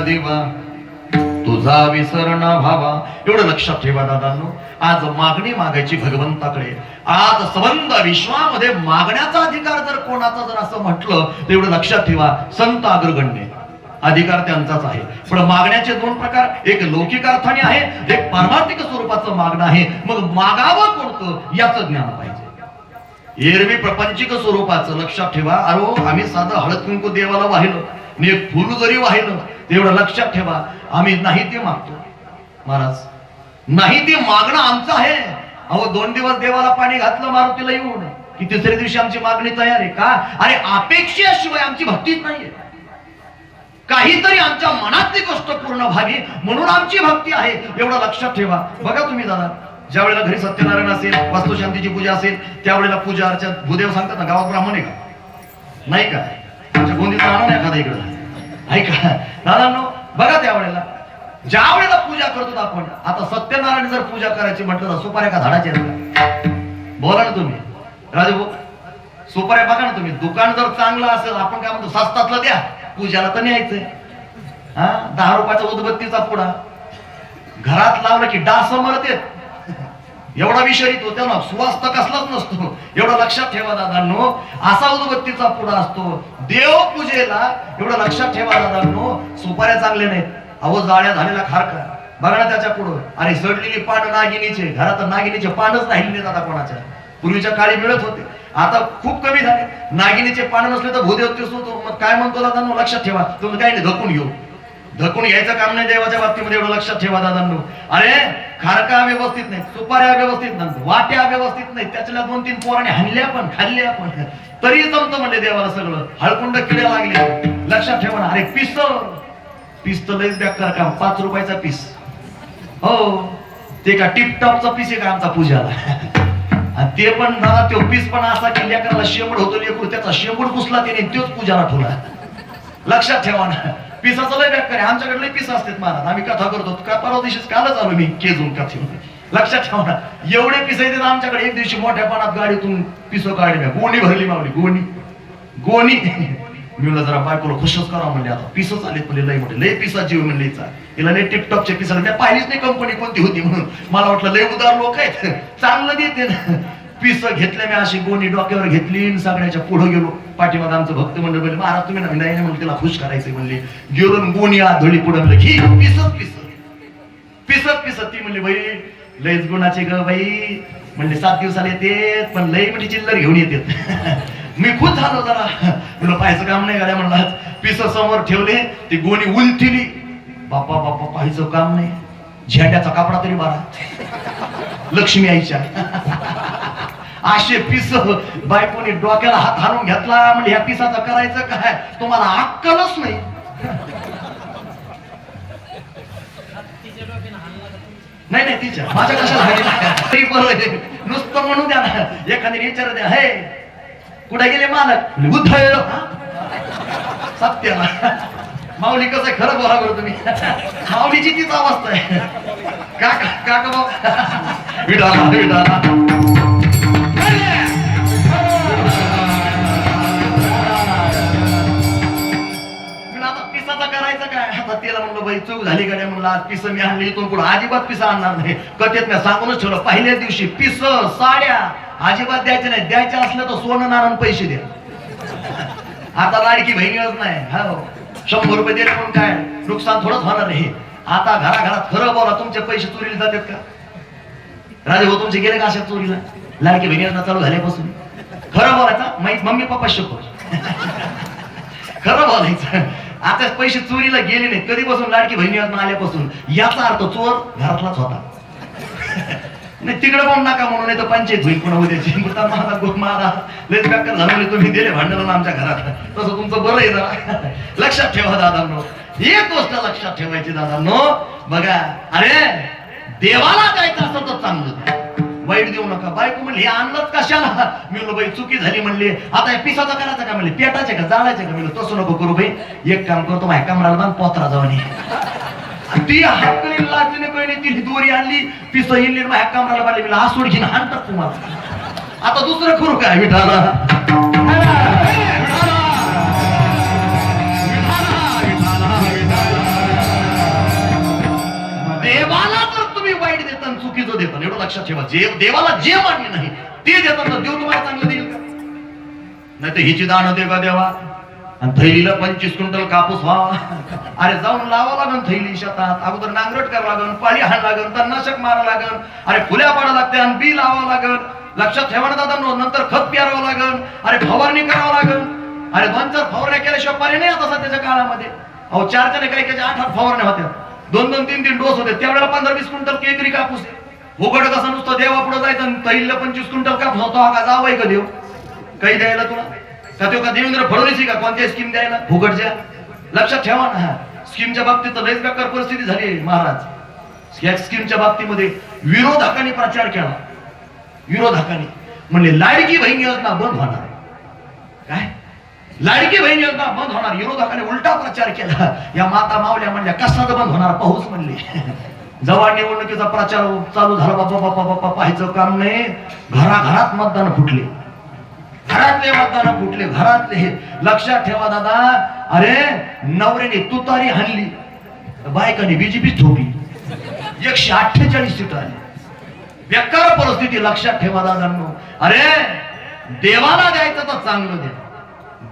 दिवा तुझा विसर न व्हावा. एवढं लक्षात ठेवा दादांनो. आज मागणी मागायची भगवंताकडे. आज संबंध विश्वामध्ये मागण्याचा अधिकार जर कोणाचा जर असं म्हटलं तर एवढं लक्षात ठेवा, संत अग्रगण्य अधिकार त्यांचाच आहे. पण मागण्याचे दोन प्रकार, एक लौकिक अर्थाने आहे, एक पारमार्थिक स्वरूपाचं मागणं आहे. मग मागावं कोणतं याचं ज्ञान पाहिजे. एरवी प्रपंचिक स्वरूपाचं लक्षात ठेवा. अरे आम्ही साधं हळद कुंकू देवाला वाहिलं आणि एक फुल जरी वाहिलं तेवढं लक्षात ठेवा, आम्ही नाही ते मागतो महाराज, नाही ते मागणं आमचं आहे. अहो 2 दिवस देवाला पाणी घातलं मारुतीला येऊन की तिसऱ्या दिवशी आमची मागणी तयार आहे का? अरे अपेक्षेशिवाय आमची भक्तीच नाहीये. काहीतरी आमच्या मनातली गोष्ट पूर्ण व्हावी म्हणून आमची भक्ती आहे, एवढं लक्षात ठेवा. बघा तुम्ही दादा, ज्या वेळेला घरी सत्यनारायण असेल, वास्तुशांतीची पूजा असेल, त्यावेळेला पूजा अर्चा भूदेव सांगतात ना, गावात ब्राह्मण आहे का नाही का? आमच्या गोंदीचा आणा ना एखादा इकडं ऐका दादांनो. बघा त्यावेळेला ज्या वेळेला पूजा करतो आपण, आता सत्यनारायण जर पूजा करायची म्हटलं तर सुपाऱ्या का झाडाच्या बोला ना तुम्ही राजू, सुपाऱ्या बघा ना तुम्ही. दुकान जर चांगलं असेल, आपण काय म्हणतो स्वस्तातलं द्या, पूजाला तर न्यायचंय. 10 रुपयाचा उदबत्तीचा पुडा घरात लावला की डास मरते, एवढा विषय येतो, त्याला सुवास तर कसलाच नसतो. एवढं लक्षात ठेवा दादांनो. असा उदबत्तीचा पुडा असतो देव पूजेला, एवढं लक्षात ठेवा दादांनो. सुपाऱ्या चांगल्या नाहीत, अहो जाळ्या झालेला खारका बघा ना त्याच्या पुढं. अरे सडलेली पान नागिनीचे, घरात नागिनीचे पानच राहिले नाहीत आता कोणाच्या. पूर्वीच्या काळी मिळत होते, आता खूप कमी झाले. नागिनीचे पान नसले तर भूदेव दिसतो. मग काय म्हणतो दादांनो, लक्षात ठेवा. तुम्ही काय नाही धकून घेऊ, धकून घ्यायचं काम नाही देवाच्या बाबतीमध्ये, एवढं लक्षात ठेवा दादांनो. अरे खारका व्यवस्थित नाही, सुपाऱ्या व्यवस्थित नाही, वाट्या व्यवस्थित नाही, त्याच्याला 2-3 पोराने हाणल्या पण खाल्ल्या पण तरी जमतं म्हणले देवाला सगळं. हळकुंड किडे लागले, लक्षात ठेवा ना. अरे पीस तर लयच बेकार काम, 5 रुपयाचा पीस. हो ते का टिपटॉपचा पीस आहे का आमचा पूजाला? ते पण दादा तो पीस पण असा की लेकराला शेंबड होतो, लेकरू त्याचा शेंबूड पुसला त्याने, तोच पूजाला ठेवला. लक्षात ठेवा ना, पिसाचं लय बेकार आहे. आमच्याकडे लय पिस असतात महाराज, आम्ही कथा करतो का परवा दिवशीच कालच आलो मी केजून कथेमध्ये. लक्षात ठेवा ना, एवढे पिस आहेत आमच्याकडे. एक दिवशी मोठ्या पानात गाडीतून पिसं काढली, गोणी भरली मावली, गोणी मी म्हणलं जरा बायकोला खुशच करा म्हणले, आता पिसच आलेत म्हणजे लय मोठे, लय पिसा जीव म्हणले हिला लय टिपटॉपचे पिस आले. मी पाहिलीच नाही कंपनी कोणती होती म्हणून, मला वाटलं लय उदार लोक आहेत, चांगलं देते ना. पिस घेतल्या मी, अशी गोणी डोक्यावर घेतली, सगळ्याच्या पुढे गेलो. पाठीमाग आमचं भक्त मंडळ बोलले, महाराज तुम्ही नाही म्हणून तिला खुश करायचं म्हणले. गेलो गोणी आधळी पुढे म्हणलं घी पिसत ती म्हणली बाई लयच गुणाचे ग बाई म्हणले, 7 दिवसाला येते पण लय म्हणजे चिल्लर घेऊन येते. मी खुश झालो जरा, तुला पाहायचं काम नाही गाड्या म्हणला. पिस समोर ठेवले, ती गोणी उलथिली, बाप्पा पाहायचं काम नाही, झेंड्याचा कपडा तरी बारा, लक्ष्मी आईच्या. असे पिस बायकोने डोक्याला हात हाणून घेतला, म्हणजे ह्या पिसाचं करायचं काय, तुम्हाला अक्कलच नाही. नाही तिच्या माझ्या कशाला नुसतं म्हणून द्या ना, एखाद्याने विचार द्या, हे कुठे गेले मालक, उद्धळ सत्य ना. माऊली कसं आहे, खरं बोला बरं तुम्ही, माऊलीची तीच अवस्था आहे. काका विडाला पिसाचा करायचं काय? आता तिला म्हणलं बाई चूक झाली गाड्या, म्हणलं आज पिस मी आणली, इथून पुढे अजिबात पिसा आणणार नाही. कथेत मी सांगूनच ठेवलं, पहिल्या दिवशी पिस साड्या अजिबात द्यायचे नाही, द्यायचे असलं तर सोनं नारायण पैसे द्या. आता लाडकी बहिणीच नाही, हो 100 रुपये दिले म्हणून काय नुकसान थोडंच होणार नाही. आता घराघरात खरं बोला, तुमचे पैसे चोरीला जातात का राजे हो? तुमचे गेले का अशा चोरीला? लाडकी बहिणीला चालू झाल्यापासून खरं बोलायचं, माहित मम्मी पप्पा शिकवत खरं बोलायचं. आता पैसे चोरीला गेले नाही कधीपासून, लाडकी बहिणी आल्यापासून. याचा अर्थ चोर घरातलाच होता. नाही तिकडे पाहून नका म्हणून, नाही तर पंचायत होईल पुन्हा उद्याची. मारा लयच बेकार झालं, तुम्ही दिले भांडण आमच्या घरात, तसं तुमचं बरं आहे जरा. लक्षात ठेवा दादांनो, एक गोष्ट लक्षात ठेवायची दादांनो. बघा, अरे देवाला द्यायचं असं तर चांगलं, वाईट देऊ नका. बायको म्हणली हे आणलंच कशाला? मी म्हणलो बाई चुकी झाली म्हणली, आता हे पिसाचा करायचं का म्हणले, पेटायचे का जाळायचे का? म्हणलं तसं नको करू बाई, एक काम करतो माझ्या कमराला बांध, पोत्रा जाऊन. ती हाकली लाजने कळली, ती दोरी आणली, पिस हिंडली, माझ्या कमराला बांधली. मी आसूड घेऊन हाणतात तुम्हाला. आता दुसरं करू काय? विठाला लक्षात ठेवा. देवाला जे मान्य नाही ते देताना देव तुम्हाला चांगलं देईल का? नाही तर हिची दान दे का देवा, आणि थैलीला 25 क्विंटल कापूस व्हावा. अरे जाऊन लावा लागन थैली शेतात, अगोदर नांगरट करावं लागन, पाणी हाण लागन, तणनाशक मारा लागन, अरे फुल्या पाडा लागते आणि बी लावावं लागन. लक्षात ठेवा ना दादा, नंतर खत प्यारावं लागन, अरे फवारणी करावं लागन. अरे 2-4 फवारण्या केल्याशिवाय पर्याय नाही आता सध्याच्या काळामध्ये. अहो 4 काही 8 फवारण्या होत्या, 2-2, 3-3 डोस होते. त्यावेळेला 15-20 क्विंटल केकरी कापूस आहे. उघड कसा नुसतं देवा पुढे जायचं आणि थैलीला 25 क्विंटल कापूस होतो का? जावाय का देव काही द्यायला तुला का? तो का देवेंद्र फडणवीस का कोणत्या स्कीम द्यायला फुकटच्या? लक्षात ठेवा ना, स्कीमच्या बाबतीत लयच बेकार परिस्थिती झाली महाराज. या स्कीमच्या बाबतीमध्ये विरोधकांनी प्रचार केला. विरोधकांनी म्हणले लाडकी बहीण योजना बंद होणार. काय लाडकी बहीण योजना बंद होणार? विरोधकांनी उलटा प्रचार केला. या माता मावल्या म्हणल्या कशात बंद होणार? पाऊस म्हणले. जेव्हा निवडणुकीचा प्रचार चालू झाला, बाप्पा बाप्पा बाप्पा पाहायचं काम नाही. घराघरात मतदान फुटले, घरातले मतदान फुटले, घरातले. लक्षात ठेवा दादा, अरे नवऱ्याने तुतारी हाणली, बायकाने बीजेपी ठोकली, 148 सीट आली. बेकार परिस्थिती. लक्षात ठेवा दादांनो, अरे देवाला द्यायचं तर चांगलं द्या,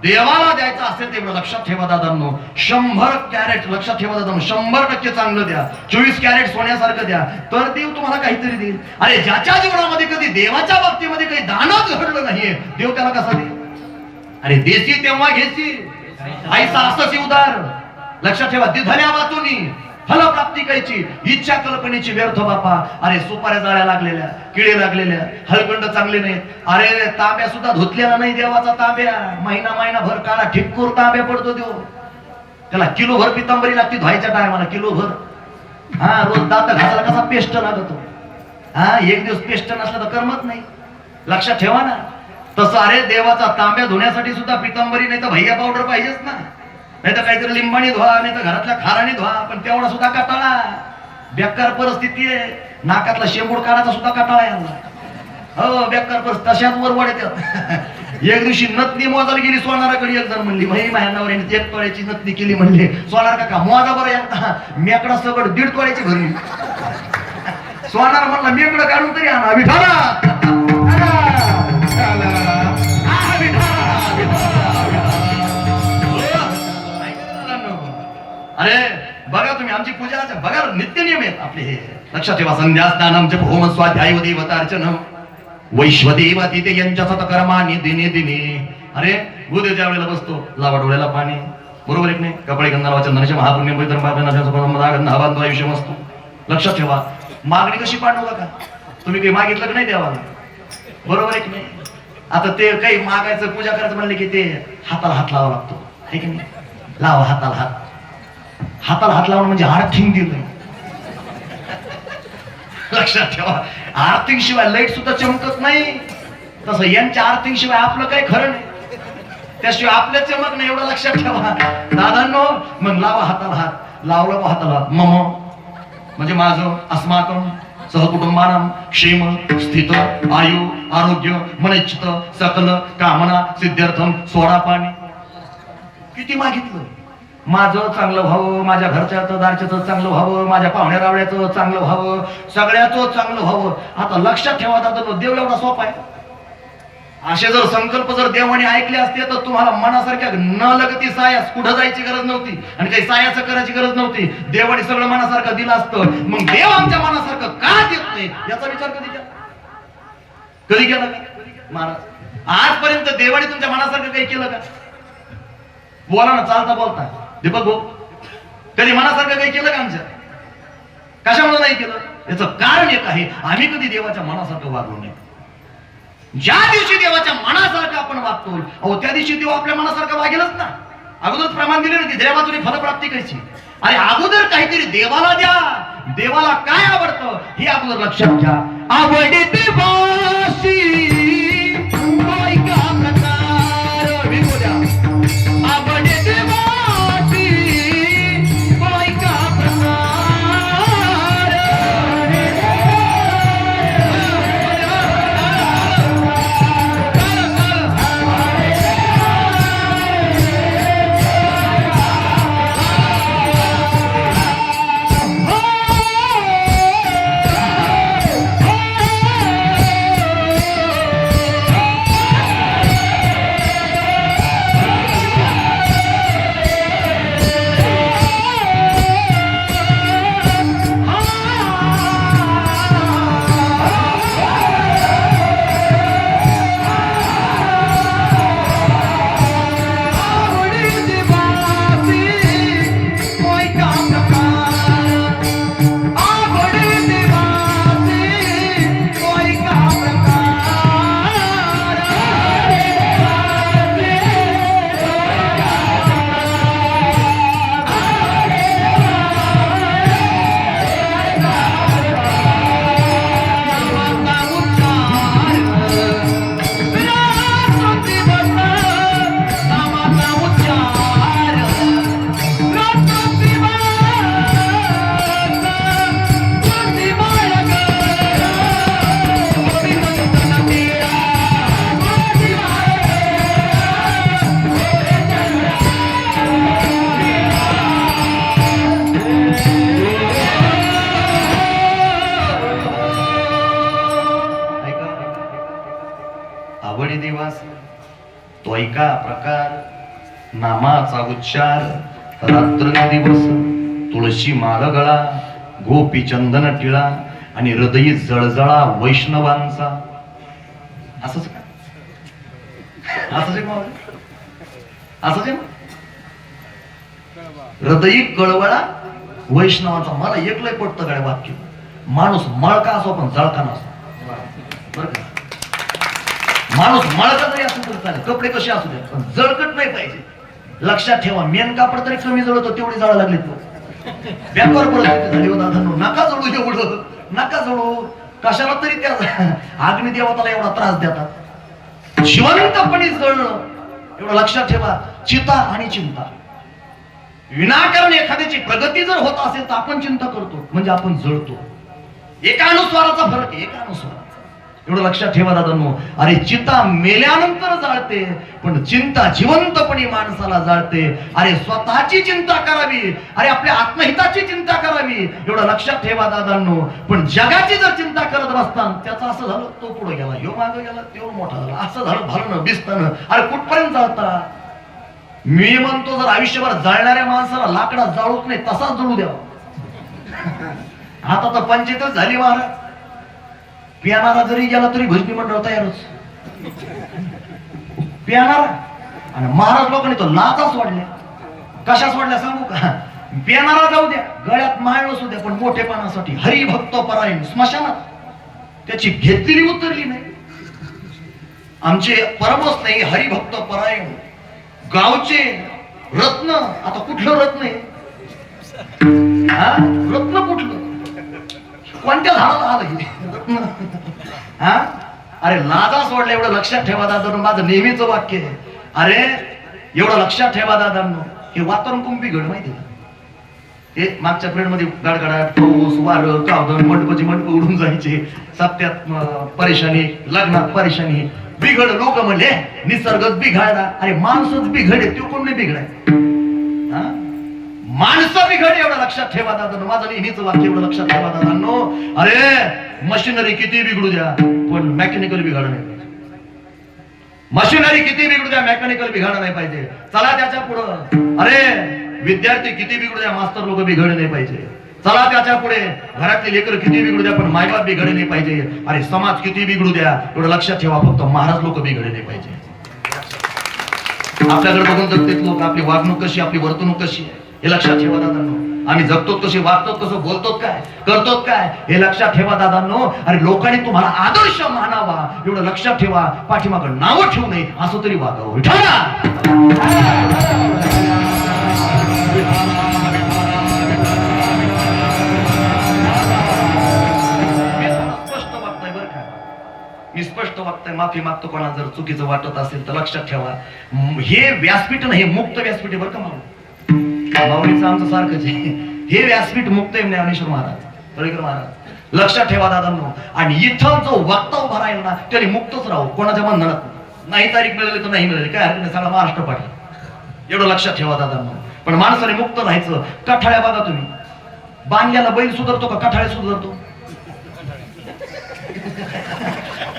देवाला द्यायचं असेल तेवढं. लक्षात ठेवा दादांनो, 100 कॅरेट, लक्षात ठेवा दादांनो, 100% चांगलं द्या. 24 कॅरेट सोन्यासारखं द्या, तर देव तुम्हाला काहीतरी देईल. अरे ज्याच्या जीवनामध्ये कधी देवाच्या बाबतीमध्ये काही दानच घडलं नाहीये, देव त्याला कसा देईल? अरे देशी तेव्हा घेशी, ऐसा असंच उदार. लक्षात ठेवा, दिधल्या वाचूनी फलप्राप्ती कायची, इच्छा कल्पनेची व्यर्थ बापा. अरे सुपाऱ्या जाळ्या लागलेल्या, किडे लागलेल्या, हलगंड चांगले नाहीत. अरे तांब्या सुद्धा धुतलेला नाही देवाचा तांब्या. महिनाभर काळा ठिक्कूर तांब्या पडतो देव. त्याला किलोभर पितांबरी लागते धुवायच्या टायमाला, किलोभर. हा रोज दात घासायला कसा पेस्ट लागतो. हा एक दिवस पेस्ट नसला तर करमत नाही. लक्षात ठेवा ना. तसं अरे देवाचा तांब्या धुण्यासाठी सुद्धा पितांबरी नाही तर भैया पावडर पाहिजेच ना. नाही तर काहीतरी लिंबाणी धुवा, नाही तर घरातल्या खाराने धुवा, पण तेवढा सुद्धा कटाळा. बेकार परिस्थिती आहे. नाकातला शेंबूड काढायचा सुद्धा कटाळा यांना. हो बेकार परिस्थिती. तशाच वरवड येतात. एक दिवशी नथनी मोजायला गेली सोनाराकडे. एक जण म्हणली माझ्या नवऱ्याने 1 तोळ्याची नथनी केली. म्हणले सोनार काका मोजा बरं एकदा. मेकडा सगळं 1.5 तोळ्याची भरली. सोनार म्हणला मेकडं काढून तरी आणा. विठाला अरे बघा तुम्ही आमची पूजा बघा, नित्य नियम आहेत आपले हे. लक्षात ठेवा, संध्या स्नानम जप होम स्वाध्याय देवतार्चनम वैश्वदेव तिथे यांच्या सतकर्मानी दिने दिने. अरे बुद्ध ज्या वेळेला बसतो, लावा डोळ्याला पाणी, बरोबर एक नाही? कपडे गंधाला वाचन धनशे महापुण्य पवित्र पापनाशा आयुष्य असतो. लक्षात ठेवा, मागणी कशी पाठवू का? तुम्ही काही मागितलं की नाही देवाला? बरोबर एक नाही? आता ते काही मागायचं, पूजा करायचं म्हणले की ते हाताला हात लावा लागतो, आहे की नाही? लावा हाताला हात. हाताला हात लावणं म्हणजे आर्थिंग दिलं. लक्षात ठेवा, आर्थिंग शिवाय लाईट सुद्धा चमकत नाही. तसं यांच्या आर्थिंग शिवाय आपलं काही खरं नाही, त्याशिवाय आपल्या चमक नाही. एवढं लक्षात ठेवा दादांनो. मग लावा हाताला हात. लावला बा हाताला. मम म्हणजे माझं, अस्माकम सहकुटुंबानां क्षेम स्थित आयु आरोग्य मनचित सकल कामना सिद्ध्यर्थम. सोडा पाणी. किती मागितलं? माझं चांगलं व्हावं, माझ्या घरच्याचं दारच्याचं चांगलं व्हावं, माझ्या पाहुण्या रावळ्याचं चांगलं व्हावं, सगळ्याचं चांगलं व्हावं. आता लक्षात ठेवा दादा, देव एवढा सोपा आहे? असे जर संकल्प जर देवाने ऐकले असते तर तुम्हाला मनासारख्या न लगती सायास कुठं जायची गरज नव्हती आणि काही सायाचं करायची गरज नव्हती. देवाने सगळं मनासारखं दिलं असतं. मग देव आमच्या मनासारखं का देत नाही याचा विचार कधी केला? कधी केला महाराज? आजपर्यंत देवाने तुमच्या मनासारखं काही केलं का? बोला ना, चालता बोलता. दीपक भाऊ, कधी मनासारखं काही केलं का आमच्या? कशामुळे नाही केलं? याचं कारण एक आहे, आम्ही कधी देवाच्या मनासारखं वागलो नाही. ज्या दिवशी देवाच्या मनासारखं आपण वागतो, अहो त्या दिवशी देव आपल्या मनासारखं वागेलच ना. अगोदर प्रमाण दिले ना, देवातून फलप्राप्ती करायची. अरे अगोदर काहीतरी देवाला द्या. देवाला काय आवडतं हे अगोदर लक्षात घ्या. आवडते वासी तो ऐका प्रकार नामाचा उच्चार रात्र दिवस तुळशी माळ गळा गोपी चंदन टिळा आणि हृदयी जळजळा वैष्णवांचा. असंच का? असंच आहे असंच आहे. हृदयी कळवळा वैष्णवांचा. मला एकलंय पडतं काय वाक्य. माणूस मळका असो पण जळका नसो. बरं का? माणूस मळका जरी असू तरी चालेल, कपडे कसे असू दे पण जळकट नाही पाहिजे. लक्षात ठेवा, मेन कापड तरी कमी जळतो तेवढी जाळा लागली तो व्यापार परिस्थिती झाली. दादांनो नका जळू एवढं, नका जळू. कशाला तरी त्या अग्नी देवताला एवढा त्रास देतात. जिवंतपणे जळणं एवढं लक्षात ठेवा. चिता आणि चिंता विनाकारण एखाद्याची प्रगती जर होत असेल तर आपण चिंता करतो म्हणजे आपण जळतो. एका अनुस्वाराचा फरक आहे, एका अनुस्वाराचा. एवढं लक्षात ठेवा दादांनो. अरे चिता मेल्यानंतर जाळते पण चिंता जिवंतपणे माणसाला जाळते. अरे स्वतःची चिंता करावी, अरे आपल्या आत्महिताची चिंता करावी, एवढं लक्षात ठेवा दादांनो. पण जगाची जर चिंता करत बसताना त्याचं असं झालं तो पुढे गेला, ह्यो मागे गेला, तो मोठा झाला, असं झालं भरणं बिस्तनं. अरे कुठपर्यंत जाता? मी म्हणतो जर आयुष्यभर जाळणाऱ्या माणसाला लाकडा जाळूच नाही तसाच जळू द्यावा. आता तर पंचायतच झाली महाराज. पियानारा जरी गेला तरी भजनी मंडळ तयारच. पियानारा आणि महाराज लोकांनी तो लाचाच वाढल्या. कशाच वाढल्या सांगू का? पियानारा जाऊ द्या, गळ्यात माळ नसू द्या, पण मोठेपणासाठी हरिभक्त परायण स्मशानात त्याची घेतलेली उतरली नाही. आमचे परमच नाही हरिभक्त परायण गावचे रत्न. आता कुठलं रत्न आहे? रत्न कुठलं? कोणत्या झाडाला आलं? अरे लाजा सोडला. एवढं लक्षात ठेवा दादा, माझं नेहमीच वाक्य आहे. अरे एवढं लक्षात ठेवा दादांनो, हे वातावरण कुंपी घड माहिती का? हे मागच्या पिरियड मध्ये गाडगाडाट पाऊस वारं कावदन मंडपाची मंडप उडून जायचे. सत्यात परेशानी, लग्नात परेशानी, बिघड. लोक म्हणले निसर्गच बिघाडला. अरे माणसच बिघडे, तो कोण नाही बिघडाय? माणसं बिघडे. एवढं लक्षात ठेवा दादा, माझं नेहमीच वाक्य. एवढं लक्षात ठेवा दादांनो. अरे मशिनरी किती बिघडू द्या पण मेकॅनिकल बिघाड नाही पाहिजे. मशिनरी किती बिघडू द्या मेकॅनिकल बिघाड नाही पाहिजे. चला त्याच्या पुढं. अरे विद्यार्थी किती बिघडू द्या मास्तर लोक बिघडले नाही पाहिजे. चला त्याच्या पुढे घरातले लेकर किती बिघडू द्या पण मायबाप बिघडले नाही पाहिजे. अरे समाज किती बिघडू द्या एवढं लक्षात ठेवा, फक्त महाराज लोक बिघडले नाही पाहिजे. आपल्याकडे बघून जगतेत लोक, आपली वागणूक कशी, आपली वर्तणूक कशी आहे हे लक्षात ठेवा दादांनो. आम्ही जगतो कसे, वागतो कसं, बोलतो काय, करतो काय हे लक्षात ठेवा दादांनो. अरे लोकांनी तुम्हाला आदर्श मानावा एवढं लक्षात ठेवा. पाठीमागं नावं ठेवू नये असं तरी वागावं. मी स्पष्ट वागताय, माफी मागतो कोणा जर चुकीचं वाटत असेल तर. लक्षात ठेवा हे व्यासपीठ नाही, मुक्त व्यासपीठ आहे बरं का. माऊलीचं आमचं सारखंच आहे. हे व्यासपीठ मुक्त आहे ज्ञानेश्वर महाराज, तळेकर महाराज. लक्षात ठेवा दादांनो. आणि इथं जो वक्ता उभा राहील ना त्याने मुक्तच राहू, कोणाच्या बंधनात नाही. तारीख मिळाली तर नाही मिळाली काय हरकत नाही, सगळा महाराष्ट्र पाठी. एवढं लक्षात ठेवा दादांनो. पण माणसाने मुक्त राहायचं. कठाळ्या बघा तुम्ही, बांधल्याला बैल सुधारतो का कठाळ्या सुधारतो?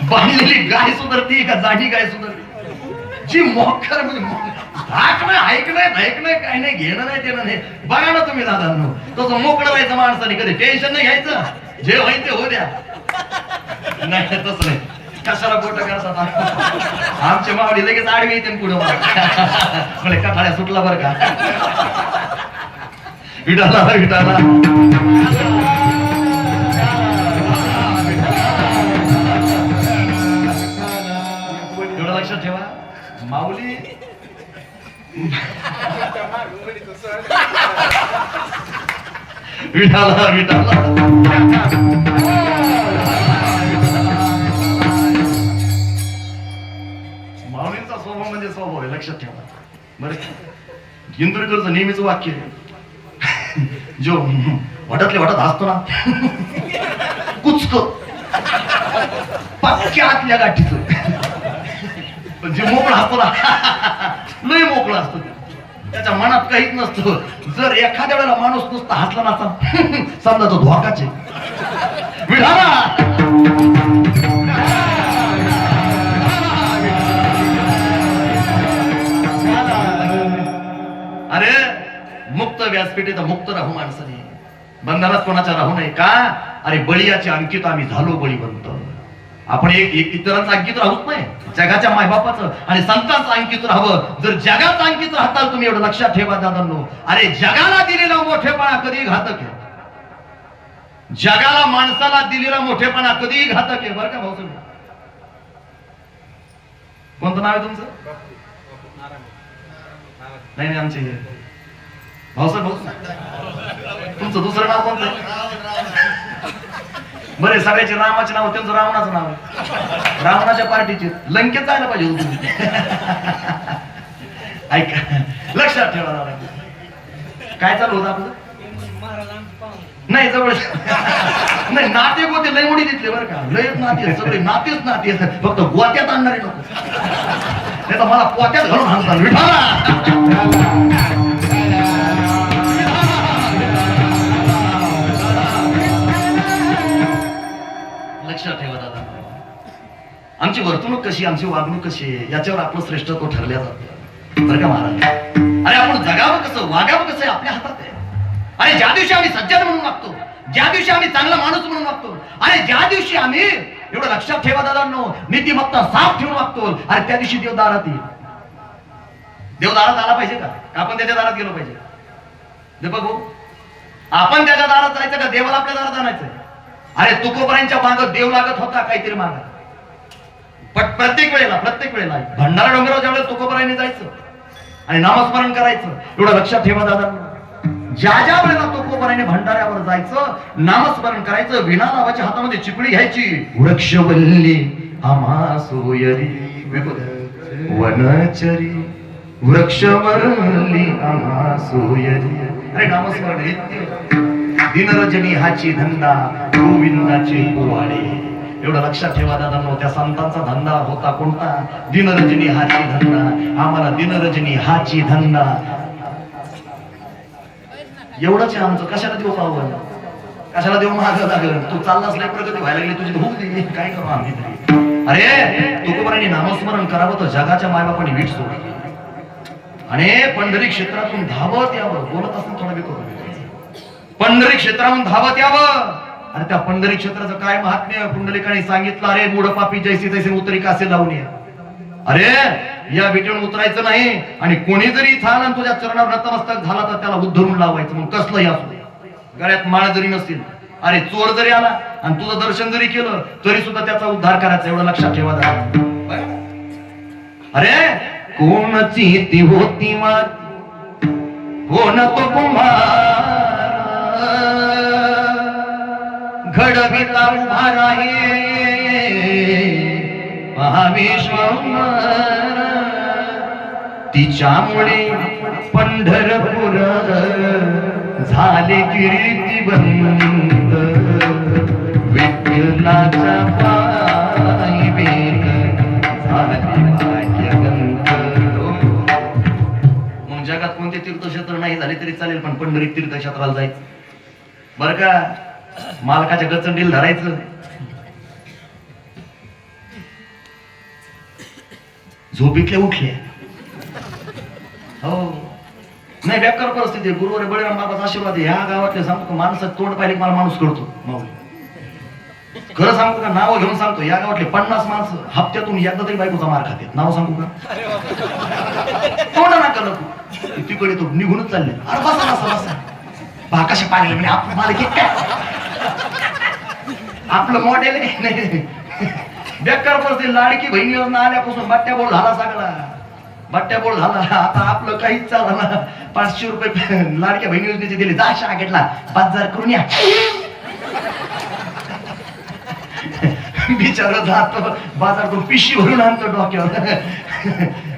बांधलेली गाय सुधारती का जाडी गाय सुधारते? जी मोकर म्हणजे ऐकणं काय नाही, घेणं नाही, देणं नाही. बघा ना तुम्ही दादांनो, तसं मोकळं राहायचं माणसाने. कधी टेन्शन नाही घ्यायचं, जे होईल ते हो द्या. नाही तसं नाही, कशाला बोट करतात. आमचे मावडी लगेच आडवी येते पुढे मला कठाळ्या सुटला बरं का. विटाला विटाला एवढं लक्षात ठेवा. माऊली विठाला विठाला माऊलींचा स्वभाव म्हणजे स्वभाव आहे, लक्षात ठेवा बरं. इंदुरीकरचं नेहमीच वाक्य जो वाटतले वाटत असतो ना कुचक पक्क्या आतल्या गाठीचं, पण जे मोकळा असतो ना लय मोकळा असतो, त्याच्या मनात काहीच नसतं. जर एखाद्या वेळेला माणूस नुसता हसला नसता समजा तो धोकाचे. मुक्त व्यासपीठेत मुक्त राहू माणसाने, बंधनात कोणाच्या राहू नये. का? अरे बळीयाचे अंकित आम्ही झालो बळीवंत. आपण एक इतरांचं अंकित राहूच नाही, जगाच्या मायबापाचं आणि संतांचं अंकित राहावं. जर जगाचं अंकित राहताल तुम्ही, एवढं लक्षात ठेवा दादांनो. अरे जगाला दिलेला मोठेपणा कधी घातक आहे, जगाला माणसाला दिलेला मोठेपणा कधी घातक आहे. बरं का भाऊ? कोणतं नाव आहे तुमचं? नाही नाही, आमचे भाऊसाहेब. तुमचं दुसरं नाव कोणतं? बरे सगळ्याचे रामाचे नाव, त्यांचं रावणाचं नाव आहे, रावणाच्या पार्टीचे. लंकेत जायला पाहिजे तुम्ही. ऐका, लक्षात ठेवा दादा. काय चालू होतं आपलं? नाही जवळ नाही, नाते गोते लय मोठी तिथले बरं का, लयच नाते, सगळे नातेच नाते. फक्त गोत्यात आणणारे नको, नाही तर मला पोत्यात घालून आणतात. लक्षात ठेवा दादा, आमची वर्तणूक कशी, आमची वागणूक कशी आहे, याच्यावर आपलं श्रेष्ठत्व ठरल्या जातं. बरं का महाराज? अरे आपण जगावं कसं, वागावं कसं आपल्या हातात आहे. अरे ज्या दिवशी आम्ही सज्जन म्हणून वागतो, ज्या दिवशी आम्ही चांगला माणूस म्हणून वागतो, अरे ज्या दिवशी आम्ही, एवढं लक्षात ठेवा दादांनो, नीतिमत्ता साफ ठेवून वागतो, अरे त्या दिवशी देव दारात येईल. देव दारात आला पाहिजे का? आपण त्याच्या दारात गेलो पाहिजे? दे बघू, आपण त्याच्या दारात जायचं का देवाला आपल्या दारात आणायचं? अरे तुकोबरांच्या मागं देव लागत होता काहीतरी मागं. पण प्रत्येक वेळेला भंडारा डोंगरावर ज्यावेळेला तुकोबरांनी जायचं आणि नामस्मरण करायचं, एवढं लक्षात ठेवा दादांनो. ज्या ज्या वेळेला तुकोबराने भंडाऱ्यावर जायचं, नामस्मरण करायचं, विना नावाच्या हातामध्ये चिपळी घ्यायची. वृक्षवल्ली आम्हा सोयरी वनचरी, वृक्षवल्ली आम्हा सोयरी. अरे नामस्मरण नित्य, दिनरजनी हाची धंदा, गोविंदाचे पोवाडे. एवढं लक्षात ठेवा दादांनो. त्या संतांचा धंदा होता कोणता? दिनरजनी हाची धंदा. आम्हाला दिनरजनी हाची धंदा, एवढंच आहे आमचं. कशाला देऊ पाहू, कशाला देऊ मागं लागलं? तू चाललाच नाही, प्रगती व्हायला लागली तुझी, होऊ दे, काय करू आम्ही तरी. अरे तुकोबरांनी नामस्मरण करावं तर जगाच्या मायबापाने वीट सोडली आणि पंढरी क्षेत्रातून धावत यावं. बोलत असताना थोडा वेळ, पंढरी क्षेत्रातून धावत यावं. अरे त्या पंढरी क्षेत्राचं काय महात्म्य पुंडलिकाने सांगितलं. अरे मूढ पापी जैसे तैसे उतरी कासे लावून ये. अरे या विटेवरून उतरायचं नाही, आणि कोणी जरी इथं आला तुझ्या चरणावर नतमस्तक झाला तर त्याला उद्धरून लावायचं. मग कसलंही असू, गळ्यात माळ जरी नसतील, अरे चोर जरी आला आणि तुझं दर्शन जरी केलं तरी सुद्धा त्याचा उद्धार करायचा. एवढं लक्षात ठेवा. अरे कोणची ती होती मात, कोण तो कुंभार, घडविता उभा राहे महाविश्वंभर. तिच्यामुळे पंढरपूर झाले कीर्तिवंत, विठ्ठलाच्या पायी वेद झाले भाग्यवंत. मग जगात कोणते तीर्थक्षेत्र नाही झाले तरी चालेल, पण पंढरी तीर्थक्षेत्राला जायचं. बरं का? मालकाच्या गचंडील धरायचं, झोपीतले उठले. हो नाही, बेकार परिस्थिती. गुरुवारी बळीराम बाबाचा आशीर्वाद. ह्या गावातले सांगतो, माणसाचं तोंड पाहिले मला माणूस करतो. खरं सांगू का? नाव घेऊन सांगतो, या गावातले 50 माणसं हप्त्यातून एकदा तरी बायकोचा मार खातात. नाव सांगू का? तोंड ना करत तिकडे तो निघूनच चालले. अरे बसा बसा बसा, पहा कशा पाहिले म्हणजे आपण मला की काय आपलं मॉडेल आहे. बेकार परिस्थिती. लाडकी बहीण योजना आल्यापासून बट्ट्याबोळ झाला, सगळा बट्ट्याबोळ झाला. आता आपलं काहीच चाललं ना. 500 रुपये लाडक्या बहीण योजनेचे दिले, जा शाळेतला बाजार करून या. बिचारा जातो बाजारातून पिशी भरून आणतो डोक्यावर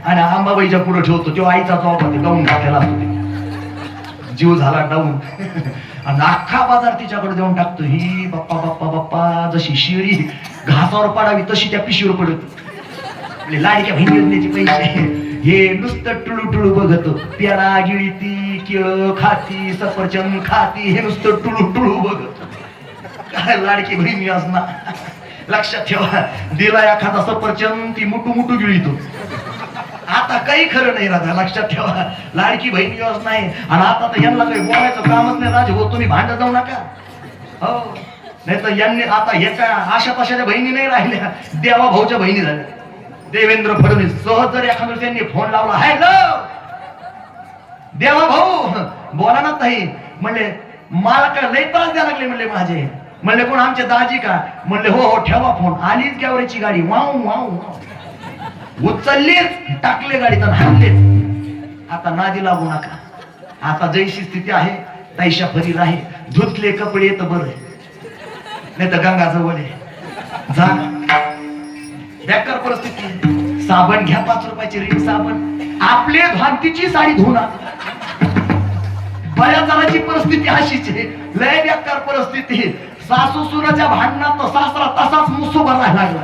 आणि आंबाबाईच्या पुढे ठेवतो. तेव्हा आईचा चौक होते, गाऊन घातलेला असतो. जीव झाला डाऊन आणि अख्खा बाजार तिच्याकडे देऊन टाकतो. ही बाप्पा बाप्पा बाप्पा, जशी शिळी घासावर पडावी तशी त्या पिशीवर पडत. लाडक्या बहीण योजनेचे पैसे हे नुसतं टुळू टुळू बघतो. प्यारा गिळती, केळं खाती, सफरचंद खाती, हे नुसतं टुळू टुळू बघतो. काय लाडकी बहीण योजना. लक्षात ठेवा, दिला एखादा सफरचंद ती मुटू मुटू गिळतो. आता काही खरं नाही राजा, लक्षात ठेवा. लाडकी बहीण योजना आहे आणि आता तर यांना काही बोलायचं कामच नाही राजे हो. तुम्ही भांडत जाऊ नका हो, नाही तर यांनी आता याच्या आशा पशाच्या बहिणी नाही राहिल्या, देवा भाऊच्या बहिणी झाल्या. देवेंद्र फडणवीस सहज जर एखाद्या त्यांनी फोन लावला, हॅलो देवा भाऊ बोला ना ताई, म्हणले मला काय लय त्रास द्यायला लागले म्हणले माझे. म्हणले कोण आमचे दाजी का? म्हणले हो हो ठेवा फोन. आलीच गॅवरेची गाडी, वाव वाव उचललीच, टाकले गाडीत हाणलेच. आता नादी लागू नका, आता जैशी स्थिती आहे तैशा फरील आहे. धुतले कपडे तर बरं, नाही तर गंगा जवळ आहे जा. बेकार परिस्थिती. साबण घ्या 5 रुपयाची रिंग साबण, आपले भांतीची साडी धुना. बऱ्याच जणांची परिस्थिती अशीच आहे, लय बेकार परिस्थिती. सासू सुनाच्या भांडणात सासरा तसाच मुसू भरायला लागला.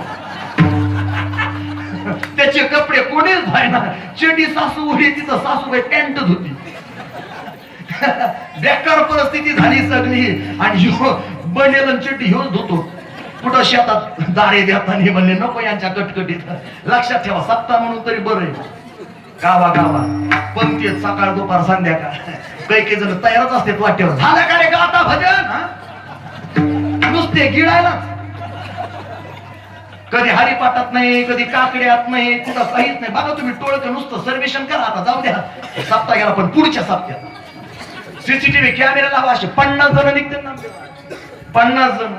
त्याचे कपडे कोणीच भाईना, चेटी सासू उडी तिथं सासूबाई पॅन्ट धुती. बेकार परिस्थिती झाली सगळी. आणि बनेल चेटी घेऊन धुतो कुठं शेतात दारे देताना म्हणले नको यांच्या कटकटीत. लक्षात ठेवा, सत्ता म्हणून तरी बरं आहे. गावा गावा पंक्ती सकाळ दुपार संध्याकाळ, काही जण तयारच असते वाटेवर. झालं का रे गाता भजन? नुसते गिळायलाच. कधी हरिपाठात नाही, कधी काकड्यात नाही, कुठं काहीच नाही. बघा तुम्ही टोळकं नुसतं सर्वेक्षण करा. आता जाऊ द्या, सप्ताह गेला पण पुढच्या सप्त्यात सीसीटीव्ही कॅमेरा लावा. असे 50 जण निघते ना, 50 जण.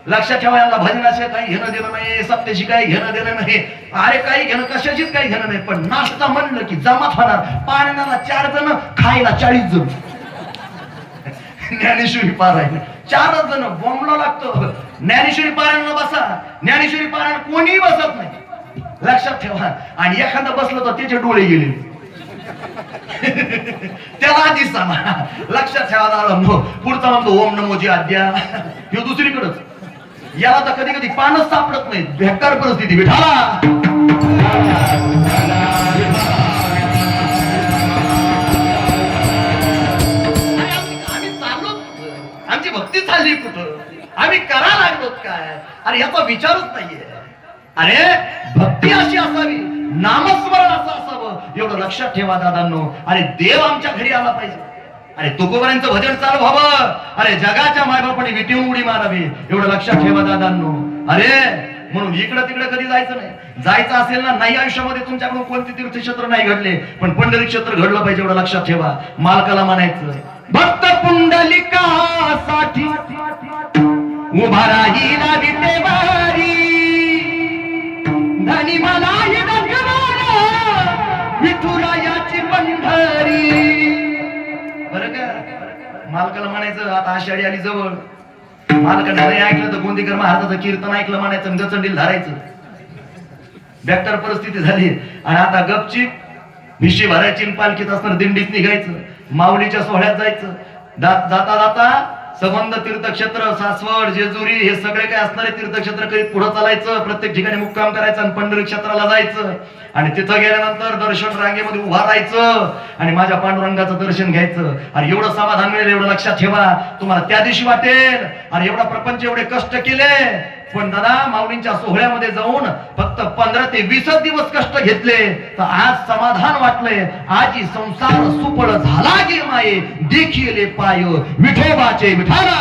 लक्षात ठेवा, यांना भजनाचे काही घेणं देणं नाही, सप्त्याशी काही घेणं देणं नाही. अरे काही घेणं, कशाचीच काही घेणं नाही. पण नाश्ता म्हणलं की जमात होणार. पाण्याला 4 जण, खायला 40 जण. ज्ञानेश्वरी पारायण 4 जण बोंबला लागतो. ज्ञानेश्वरी पारायणला बसा, ज्ञानेश्वरी पारायण कोणीही बसत नाही. लक्षात ठेवा. आणि एखादा बसलं तर त्याचे डोळे गेले, त्याला आधी सांगा. लक्षात ठेवा. पुढचा म्हणतो ओम नमोजी आद्या, हे दुसरीकडेच. याला तर कधी कधी पानच सापडत नाही. बेकार परिस्थिती. विठाला आम्ही चाललो, आमची भक्ती चालली कुठं, आम्ही करा लागलो काय? अरे याचा विचारच नाहीये. अरे भक्ती अशी असावी, नामस्मरण असं असावं, एवढं लक्षात ठेवा दादांनो. अरे देव आमच्या घरी आला पाहिजे. अरे तुकोबारांचं भजन चालू व्हावं. अरे जगाच्या मायबापाने विटीवून उडी मारावी, एवढं लक्षात ठेवा दादांनो. अरे म्हणून इकडं तिकडे कधी जायचं नाही. जायचं असेल ना, नाही आयुष्यामध्ये तुमच्याकडून कोणते तीर्थक्षेत्र नाही घडले, पण पंढरी क्षेत्र घडलं पाहिजे, एवढं लक्षात ठेवा. मालकाला म्हणायचं भक्त पुंडलिकासाठी उभा राहिला विटेवारी, धनी मला विठुरायाची पंढरी. बरं का, मालकाला म्हणायचं आता आषाढी आली जवळ. मालकाने नाही ऐकलं तर गोंदीकर महाराजाचं कीर्तन ऐकलं म्हणायचं, गचंडील धरायचं. बेकार परिस्थिती झाली. आणि आता गपचीप भिशी भरायची, पालखीत असणार दिंडीत निघायचं, माऊलीच्या सोहळ्यात जायचं. जाता जाता संबंध तीर्थक्षेत्र सासवड जेजुरी हे सगळे काय असणारे तीर्थक्षेत्र करीत पुढे चालायचं. प्रत्येक ठिकाणी मुक्काम करायचं आणि पंढरी क्षेत्राला जायचं. आणि तिथं गेल्यानंतर दर्शन रांगेमध्ये उभा राहायचं आणि माझ्या पांडुरंगाचं दर्शन घ्यायचं. आणि एवढं समाधान मिळेल, एवढं लक्षात ठेवा. तुम्हाला त्या दिवशी वाटेल आणि एवढा प्रपंच एवढे कष्ट केले, पण दादा माऊलींच्या सोहळ्यामध्ये जाऊन फक्त 15 ते 20 दिवस कष्ट घेतले तर आज समाधान वाटलंय. आजी संसार सुपळ झाला गे माये, देखिले पाय विठोबाचे विठाला.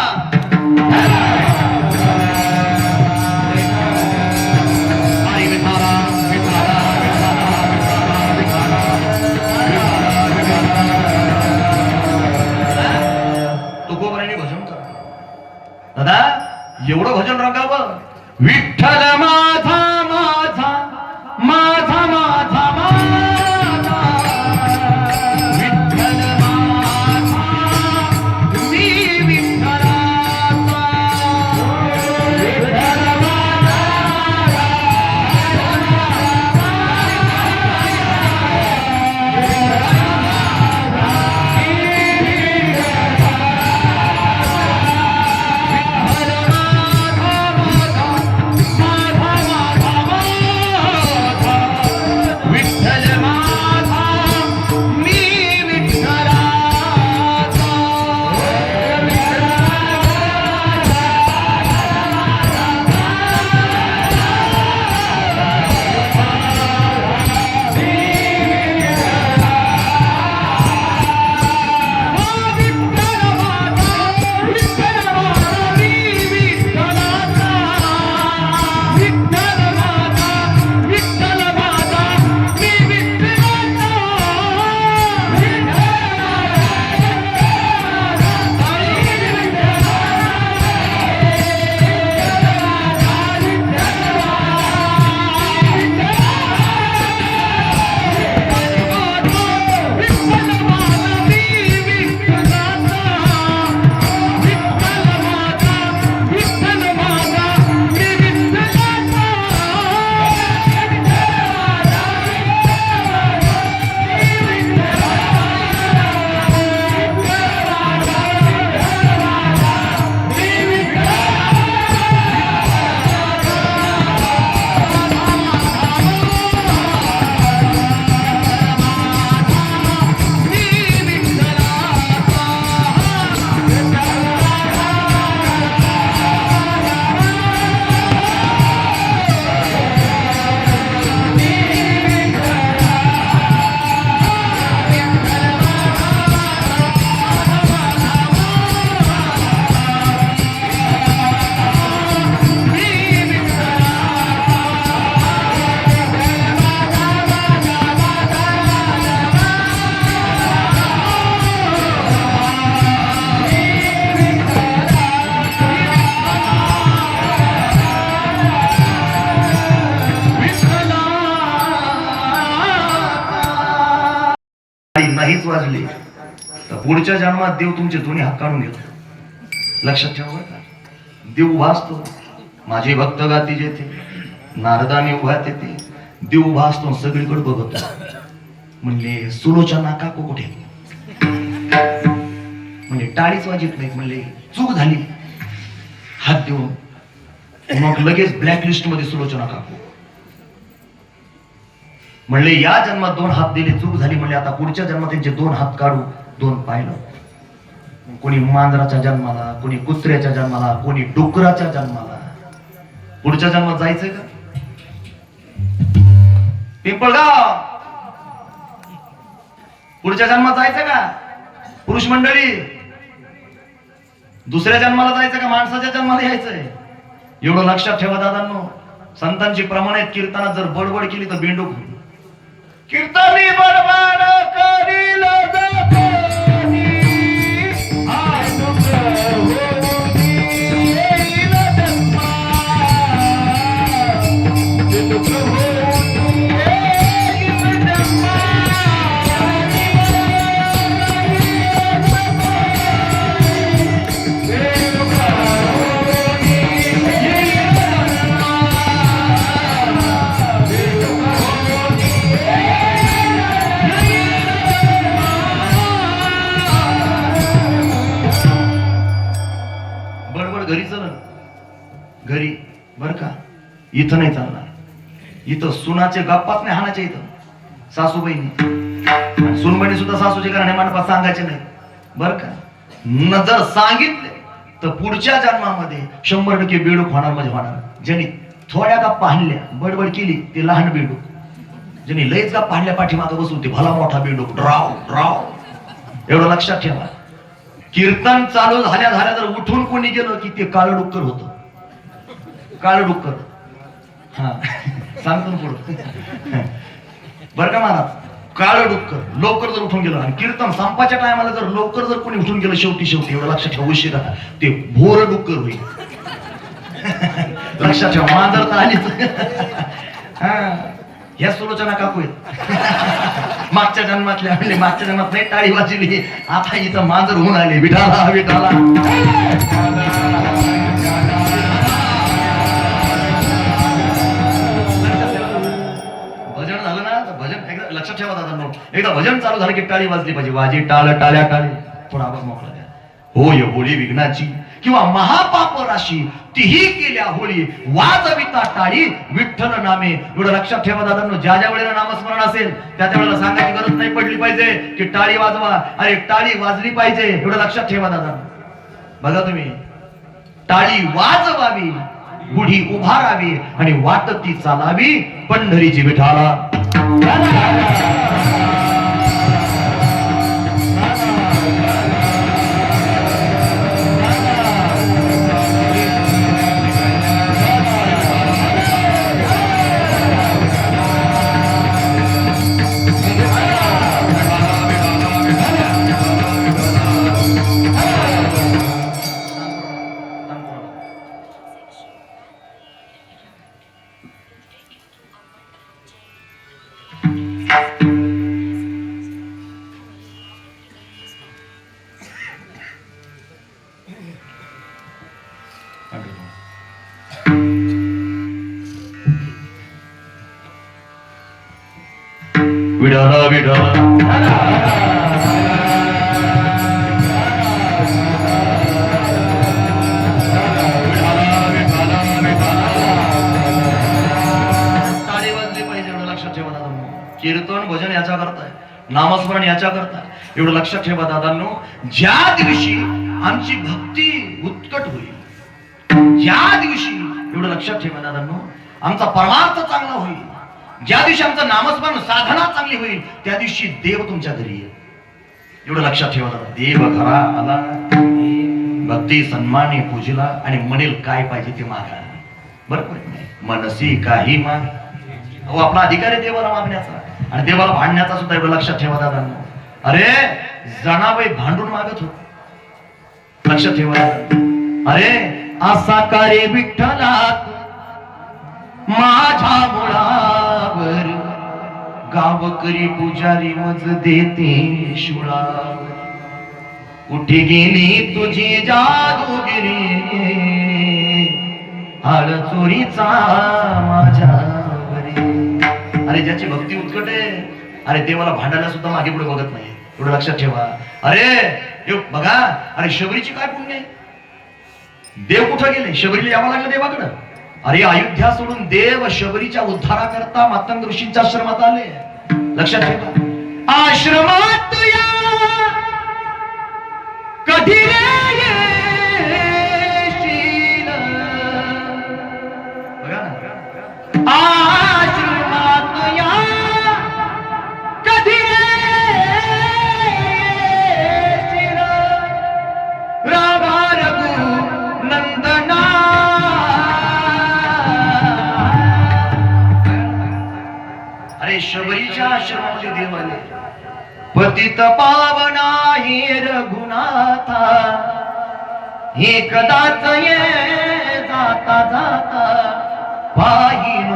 तुकोबारांनी भजन करा दादा, एवढं भजन रंगावं. विठ्ठल माझा माझा माझा माझा माझा, विठ्ठल माझा मी विठ्ठलाचा, विठ्ठल माझा माझा पुढच्या जन्मात देव तुमचे दोन्ही हात काढून घेतो. लक्षात ठेवा बरं का. देव उभा असतो, माझे भक्त गाती जेथे, नारदाने उभा तेथे. देव उभा असतो, सगळीकडे बघतो. म्हणले सुलोचना काकू कुठे? म्हणजे टाळीच वाजत नाही. म्हणले चूक झाली, हात देऊन. मग लगेच ब्लॅक लिस्ट मध्ये सुलोचना काकू. म्हणले या जन्मात 2 हात दिले, चूक झाली. म्हणले आता पुढच्या जन्मात त्यांचे 2 हात काढू, 2 पाहिलं. कोणी मांजराच्या जन्माला, कोणी कुत्र्याच्या जन्माला, कोणी डुकराच्या जन्माला. पुढच्या जन्मात जायचंय का? पिंपळगाव पुढच्या जन्मात जायचं का? पुरुष मंडळी दुसऱ्या जन्माला जायचं का? माणसाच्या जन्माला यायचंय? एवढं लक्षात ठेवा दादांनो. संतांची प्रमाणात कीर्तनात जर बडबड केली तर बेंडूक होईल. कीर्तनी बडबड करील जातानी, आय डुकर होऊनी येईल जन्मा, डुकर होऊनी येईल जन्मा. घरी चल, घरी बर का. इथं नाही चालणार. इथं सुनाचे गप्पाच नाही हाणायचे. इथं सासूबाईंनी सुनबाईंनी सुद्धा सासूचे कारण मांडपात सांगायचे नाही बर का. न जर सांगितले तर पुढच्या जन्मामध्ये 100% बेडूक होणार. म्हणजे होणार. ज्यांनी थोड्या गप्पा हाणल्या, बडबड केली, ते लहान बेडूक. ज्यांनी लयच गप्पा हाणल्या पाठीमागं बसून, ते भला मोठा बेडूक. Drive drive. एवढं लक्षात ठेवा. कीर्तन चालू झाल्या झाल्या जर उठून कोणी गेलं की ते काळ डुक्कर होतं. काळ डुक्कर. हा सांगतो पुढं बरं का महाराज. काळ डुक्कर लवकर जर उठून गेलं आणि कीर्तन संपाच्या टायमाला जर लवकर जर कोणी उठून गेलं, शेवटी एवढं लक्षात ठेवा, उशिरा ते भोर डुक्कर होईल. लक्षात ठेवा. मांजर तर आलीच. हा ह्या सुलोचना काकू आहेत. मागच्या जन्मातल्या. म्हणजे मागच्या जन्मात नाही टाळी वाजली, आता इथं मांजर होऊन आले. विठाला विठाला. भजन झालं ना, भजन एकदा लक्षात ठेवा दादा. एकदा भजन चालू झालं की टाळी वाजली पाहिजे. वाजी टाळ टाळ्या टाळी. थोडा आवाज मोकळा द्या. होय होळी विघ्नाची किंवा महापाप राशी, तीही केल्या होळी, वाजविता टाळी विठ्ठल नामे. एवढं लक्षात ठेवा दादांनो. ज्या ज्या वेळेला नामस्मरण असेल त्या वेळेला सांगायची गरज नाही पडली पाहिजे की टाळी वाजवा. अरे टाळी वाजली पाहिजे. एवढं लक्षात ठेवा दादा. बघा तुम्ही, टाळी वाजवावी, गुढी उभारावी आणि वाटती चालावी पंढरीची विठाला. विठाला विठाला. कीर्तन भजन याच्या करताय, नामस्मरण याच्या करताय. एवढं लक्षात ठेवा दादांनो. ज्या दिवशी आमची भक्ती उत्कट होईल, ज्या दिवशी एवढं लक्षात ठेवा दादांनो आमचा परमार्थ चांगला होईल, ज्या दिवशी आमचं नामस्मरण साधना चांगली होईल, त्या दिवशी देव तुमच्या घरी येईल. एवढं लक्षात ठेवा दादा. देव घरा आला, भक्ती सन्माने पूजला आणि म्हणेल काय पाहिजे ते मागा. बरोबर नाही? मनसी काही माग. अहो आपला अधिकार आहे देवाला मागण्याचा आणि देवाला भांडण्याचा सुद्धा. एवढं लक्षात ठेवा दादांनो. अरे जनाबाई भांडून मागत होत. लक्षात ठेवा. अरे असा कार्य विठ्ठलात माझ्या मुळावर, गावकरी पुजारी मज देते शुळावर. कुठे गेली तुझी जादूगिरी हाड चोरीचा माझ्यावरी. अरे ज्याची भक्ती उत्कट आहे, अरे देवाला भांडायला सुद्धा मागे पुढे बघत नाही. एवढं लक्षात ठेवा. अरे हे बघा, अरे शबरीची काय पुण्य आहे. देव कुठं गेले, शबरीला यावं लागलं देवाकडं. अरे अयोध्या सोडून देव शबरीच्या उद्धाराकरता मातंग ऋषींच्या आश्रमात आले. लक्षात ठेवा. आश्रमात या कधी येशील, बघा ना, आश्रमात या कधी येशील, राधा रघु नंदना. अरे शबरीच्या आश्रमामध्ये देव आले. पतित पावना हे रघुनाथा, एकदाच ये जाता जाता, पाहिन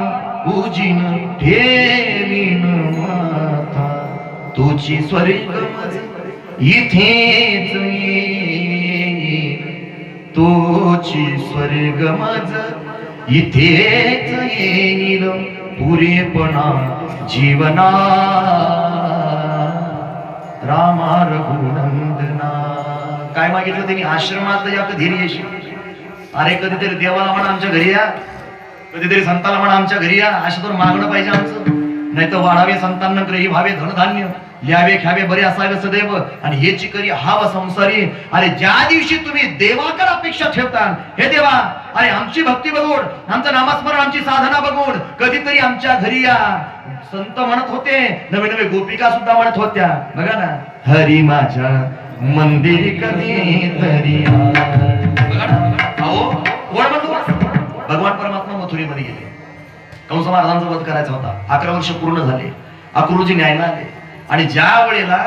पूजिन ठेवीन माथा, तुझी स्वर्ग इथेच ये, तुझी स्वर्ग मज इथेच येईल, पुरेपणा जीवना रामा रघुनंदना. काय मागितलं त्यांनी, आश्रमात या कधी येशील. अरे कधीतरी देवाला म्हणा आमच्या घरी या, कधीतरी संताला म्हणा आमच्या घरी या. असं तर मागणं पाहिजे आमचं. नाही तर वाढावे संतांना ग्रही भावे धनधान्य, ल्यावे ख्यावे बरे असावे सदैव, आणि हे चिकरी हाव संसारी. अरे ज्या दिवशी तुम्ही देवाकडे अपेक्षा ठेवता, हे देवा अरे आमची भक्ती बघून, आमचं नामस्मरण, आमची साधना बघून कधीतरी आमच्या घरी या. संत म्हणत होते, नवे नवे गोपिका सुद्धा म्हणत होत्या. बघा ना, हरी माझ्या मंदिरी कधी तरी. बघा ना, अहो कोण म्हणतो, भगवान परमात्मा मथुरेमध्ये गेले. कंस महाराजांचा वध करायचा होता. 11 वर्ष पूर्ण झाले. अक्रूरजी न्यायला आले, आणि ज्या वेळेला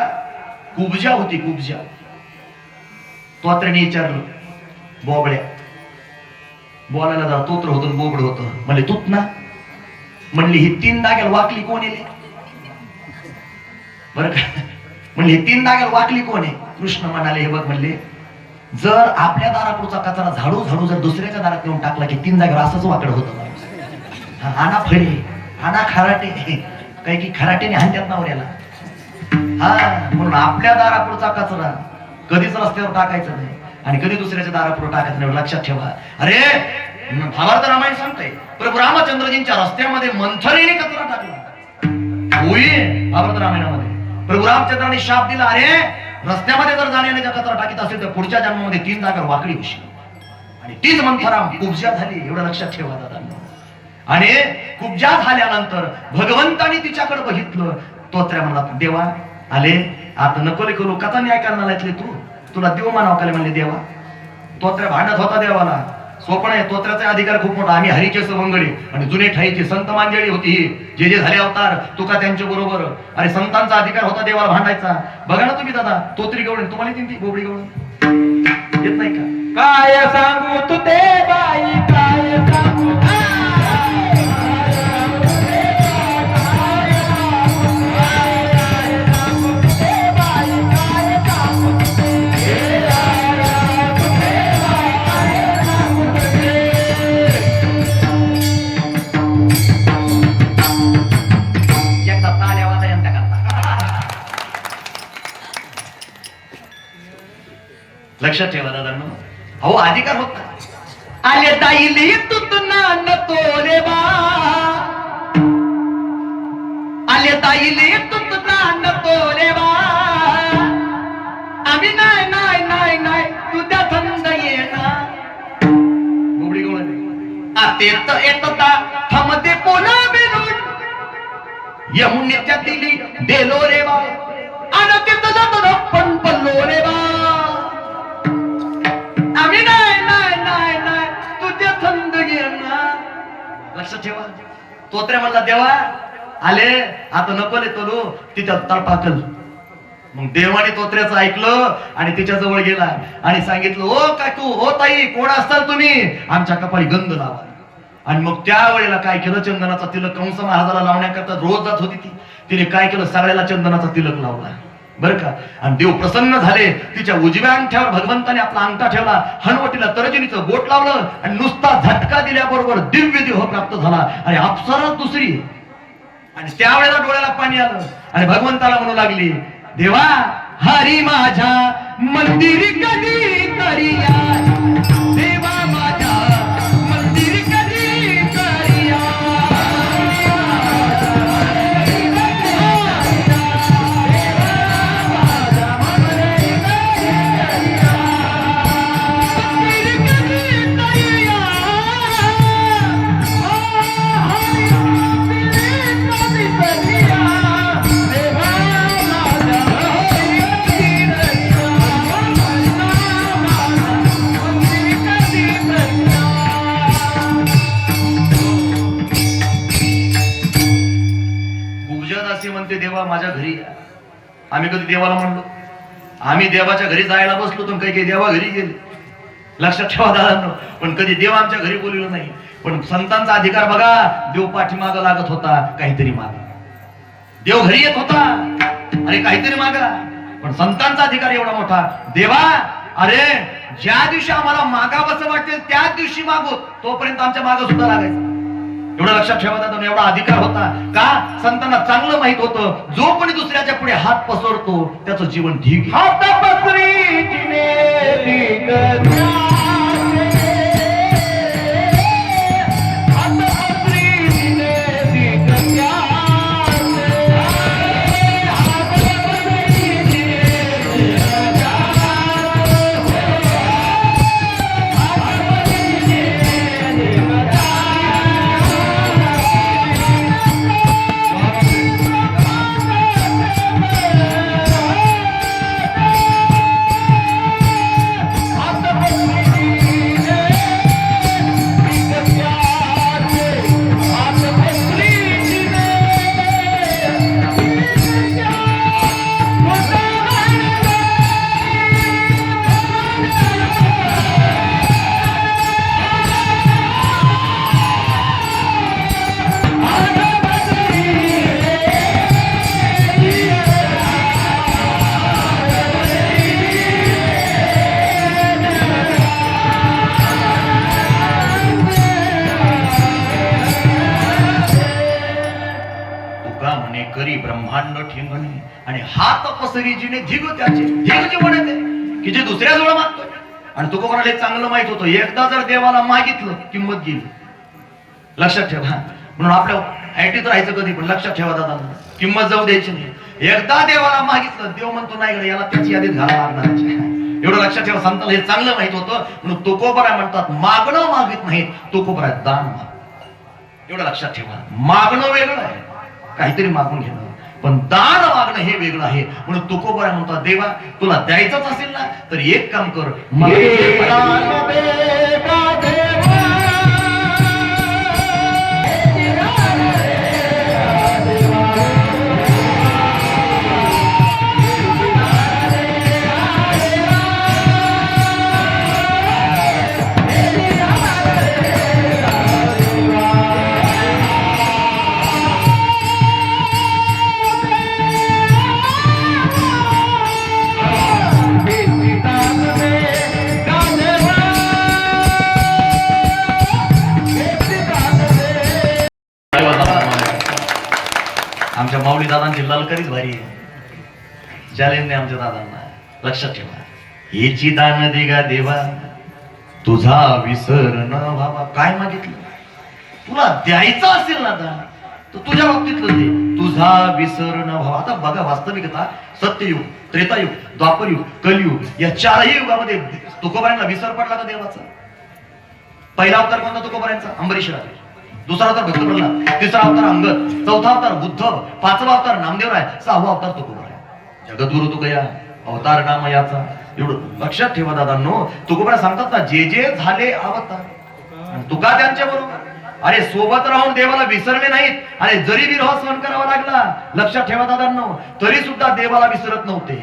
कुब्जा होती, कुब्जा, तोत्र्याने विचारलं, बोबड्या बोलायला जरा तोत्र होतं, बोबड होतं. म्हणले तूच ना. म्हणली ही 3 दाग्याला वाकली कोण आहे बरं का. म्हणली 3 दाग्याला वाकली कोण आहे. कृष्ण म्हणाले, हे बघ म्हणले, जर आपल्या दारापुढचा कचरा झाडू झाडू जर दुसऱ्याच्या दारात येऊन टाकला की 3 जागेवर असंच वाकड होतं. हाना फळे, हाना खराटे, काही की खराटेने हाणत्यात नवऱ्याला. हा, म्हणून आपल्या दारापुढचा कचरा कधीच रस्त्यावर टाकायचा नाही, आणि कधी दुसऱ्याच्या दारापुढे टाकायचं नाही. लक्षात ठेवा. अरे भावार्थ रामायण सांगतंय, प्रभू रामचंद्रजींच्या रस्त्यामध्ये मंथरेने कचरा टाकला. होई भावार्थ रामायणामध्ये प्रभू रामचंद्रांनी शाप दिला, अरे रस्त्यामध्ये जर जाण्याने कचरा टाकीत असेल तर पुढच्या जन्मामध्ये 3 जागेवर वाकडी होशील. आणि तीच मंथरा कुब्जा झाली. एवढं लक्षात ठेवा दादांनो. आणि कुब्जा झाल्यानंतर भगवंतानी तिच्याकडे बघितलं. तोत्र्या म्हणला, देवा आले आता नको ले करू, कथा न्याय करणार तू, तुला देव मानाव का म्हणले देवा. तोत्र्या भांडत होता देवाला. स्वप्न आहे, तोत्र्याचा अधिकार खूप मोठा. आम्ही हरीचे सवंगडी आणि जुने ठाईची संत मांजळी होती, जे जे झाले अवतार तुका त्यांच्या बरोबर. अरे संतांचा अधिकार होता देवाला भांडायचा. बघा ना तुम्ही दादा, तोत्री गवळण तुम्हाला ती बोबडी गवळण येत नाही का. काय सांगू तू ते बाई, काय सांगू लक्षात ठेवा दादांनो. अहो अधिकार होता. आले ताईली तुतना नतोरे बा, आले ताईली तुतना नतोरे बा, आम्ही नाही नाही नाही नाही तुझ्या थंड येना. बोबडी गोळ आते तर येतता थमते पोला बिनून, यमुनेच्या तिली देलो रे बा, आणि तिथं जातो पण पल्लो रे बा. आम्ही नाही नाही नाही नाही तुझ्या थंड घेणार. लक्षात ठेवा. तोत्र्या म्हणला, देवा आले आता नको ले तोलू, तिच्या तळपाकल. मग देवाने तोत्र्याचं ऐकलं आणि तिच्या जवळ गेला आणि सांगितलं, ओ काकू, ओ ताई, कोण असताल तुम्ही, आमच्या कपाळी गंध लावा. आणि मग त्या वेळेला काय केलं, चंदनाचा तिलक कंस महाराजाला लावण्याकरता रोज जात होती ती. तिने काय केलं, सगळ्याला चंदनाचा तिलक लावला. बरं का. आणि देव प्रसन्न झाले. तिच्या उजव्या अंगठ्यावर भगवंताने आपला अंगठा ठेवला, हनवटीला तर्जनीचं बोट लावलं आणि नुसता झटका दिल्याबरोबर दिव्य देह प्राप्त झाला आणि अप्सरा दुसरी. आणि त्यावेळेला डोळ्याला पाणी आलं आणि भगवंताला म्हणू लागली, देवा हरी माझ्या मंदिरी कधी करिया, देवा माझ्या मंदिरी कधी करिया. देवा माझ्या घरी या. आम्ही कधी देवाला म्हणलो? आम्ही देवाच्या घरी जायला बसलो तर काही देवा घरी गेले. लक्षात ठेवा दादांनो. पण कधी देव आमच्या घरी बोलवलं नाही. पण संतांचा अधिकार बघा, देव पाठीमाग लागत होता काहीतरी मागा. देव घरी येत होता अरे काहीतरी मागा. पण संतांचा अधिकार एवढा मोठा, देवा अरे ज्या दिवशी आम्हाला मागावंसं वाटेल त्याच दिवशी मागू, तोपर्यंत आमच्या मागं सुद्धा लागायचं. एवढं लक्षात ठेवा दादा. एवढा अधिकार होता का? संतांना चांगलं माहित होतं, जो कोणी दुसऱ्याच्या पुढे हात पसरतो त्याचं जीवन ठीक. हात पसरी करी ब्रह्मांड ठिंगणे आणि हात पसरी जिने धिग त्याचे. धिग जे म्हणते की जे दुसऱ्या जवळ मागतोय. आणि तुका कोणाला चांगलं माहित होतं, एकदा जर देवाला मागितलं किंमत गेली. लक्षात ठेवा. म्हणून आपल्या ऐटीत राहायचं कधी पण. लक्षात ठेवा दादा, किंमत जाऊ द्यायची नाही. एकदा देवाला मागितलं, देव म्हणतो नाही याला त्याची यादीत घालावं लागणार. एवढं लक्षात ठेवा. संतांना हे चांगलं माहित होतं. म्हणून तुकोबराय म्हणतात मागणं मागित नाही, तुकोबराय दान माग. एवढं लक्षात ठेवा. मागणं वेगळं आहे, काहीतरी मागून घेणं, पण दान मागणं हे वेगळं आहे. म्हणून तुकोबराय म्हणतात देवा तुला द्यायचंच असेल ना तर एक काम कर, आमच्या माऊली दादांची ललकरीच भारी आहे. चॅलेंज आमच्या दादांना. लक्षात ठेवा. हेची दान दे गा देवा तुझा विसर न व्हावा. काय मागितलं? तुला द्यायचं असेल ना दान तर तुझ्या बाबतीतलं दे, तुझा विसर न व्हावा. आता बघा वास्तविकता, सत्ययुग, त्रेतायुग, द्वापरयुग, कलियुग या चारही युगामध्ये तुकोबारांना विसर पडला का देवाचा? पहिला अवतार कोणता तुकोबारांचा? अंबरीश राजा. दुसरा अवतार भक्त प्रल्हाद, तिसरा अवतार अंगद, चौथा अवतार बुद्ध, पाचवा अवतार नामदेवराय, सहावा अवतार तुकोबाराय. जगद्गुरु तुकया अवतार नाम याचा. एवढं लक्षात ठेवा दादांनो. तुकोबाराय सांगतात ना जे जे झाले अवतार, तुका त्यांच्या बरोबर. अरे सोबत राहून देवाला विसरले नाहीत. अरे जरी विरह सहन करावा लागला, लक्षात ठेवा दादांनो, तरी सुद्धा देवाला विसरत नव्हते.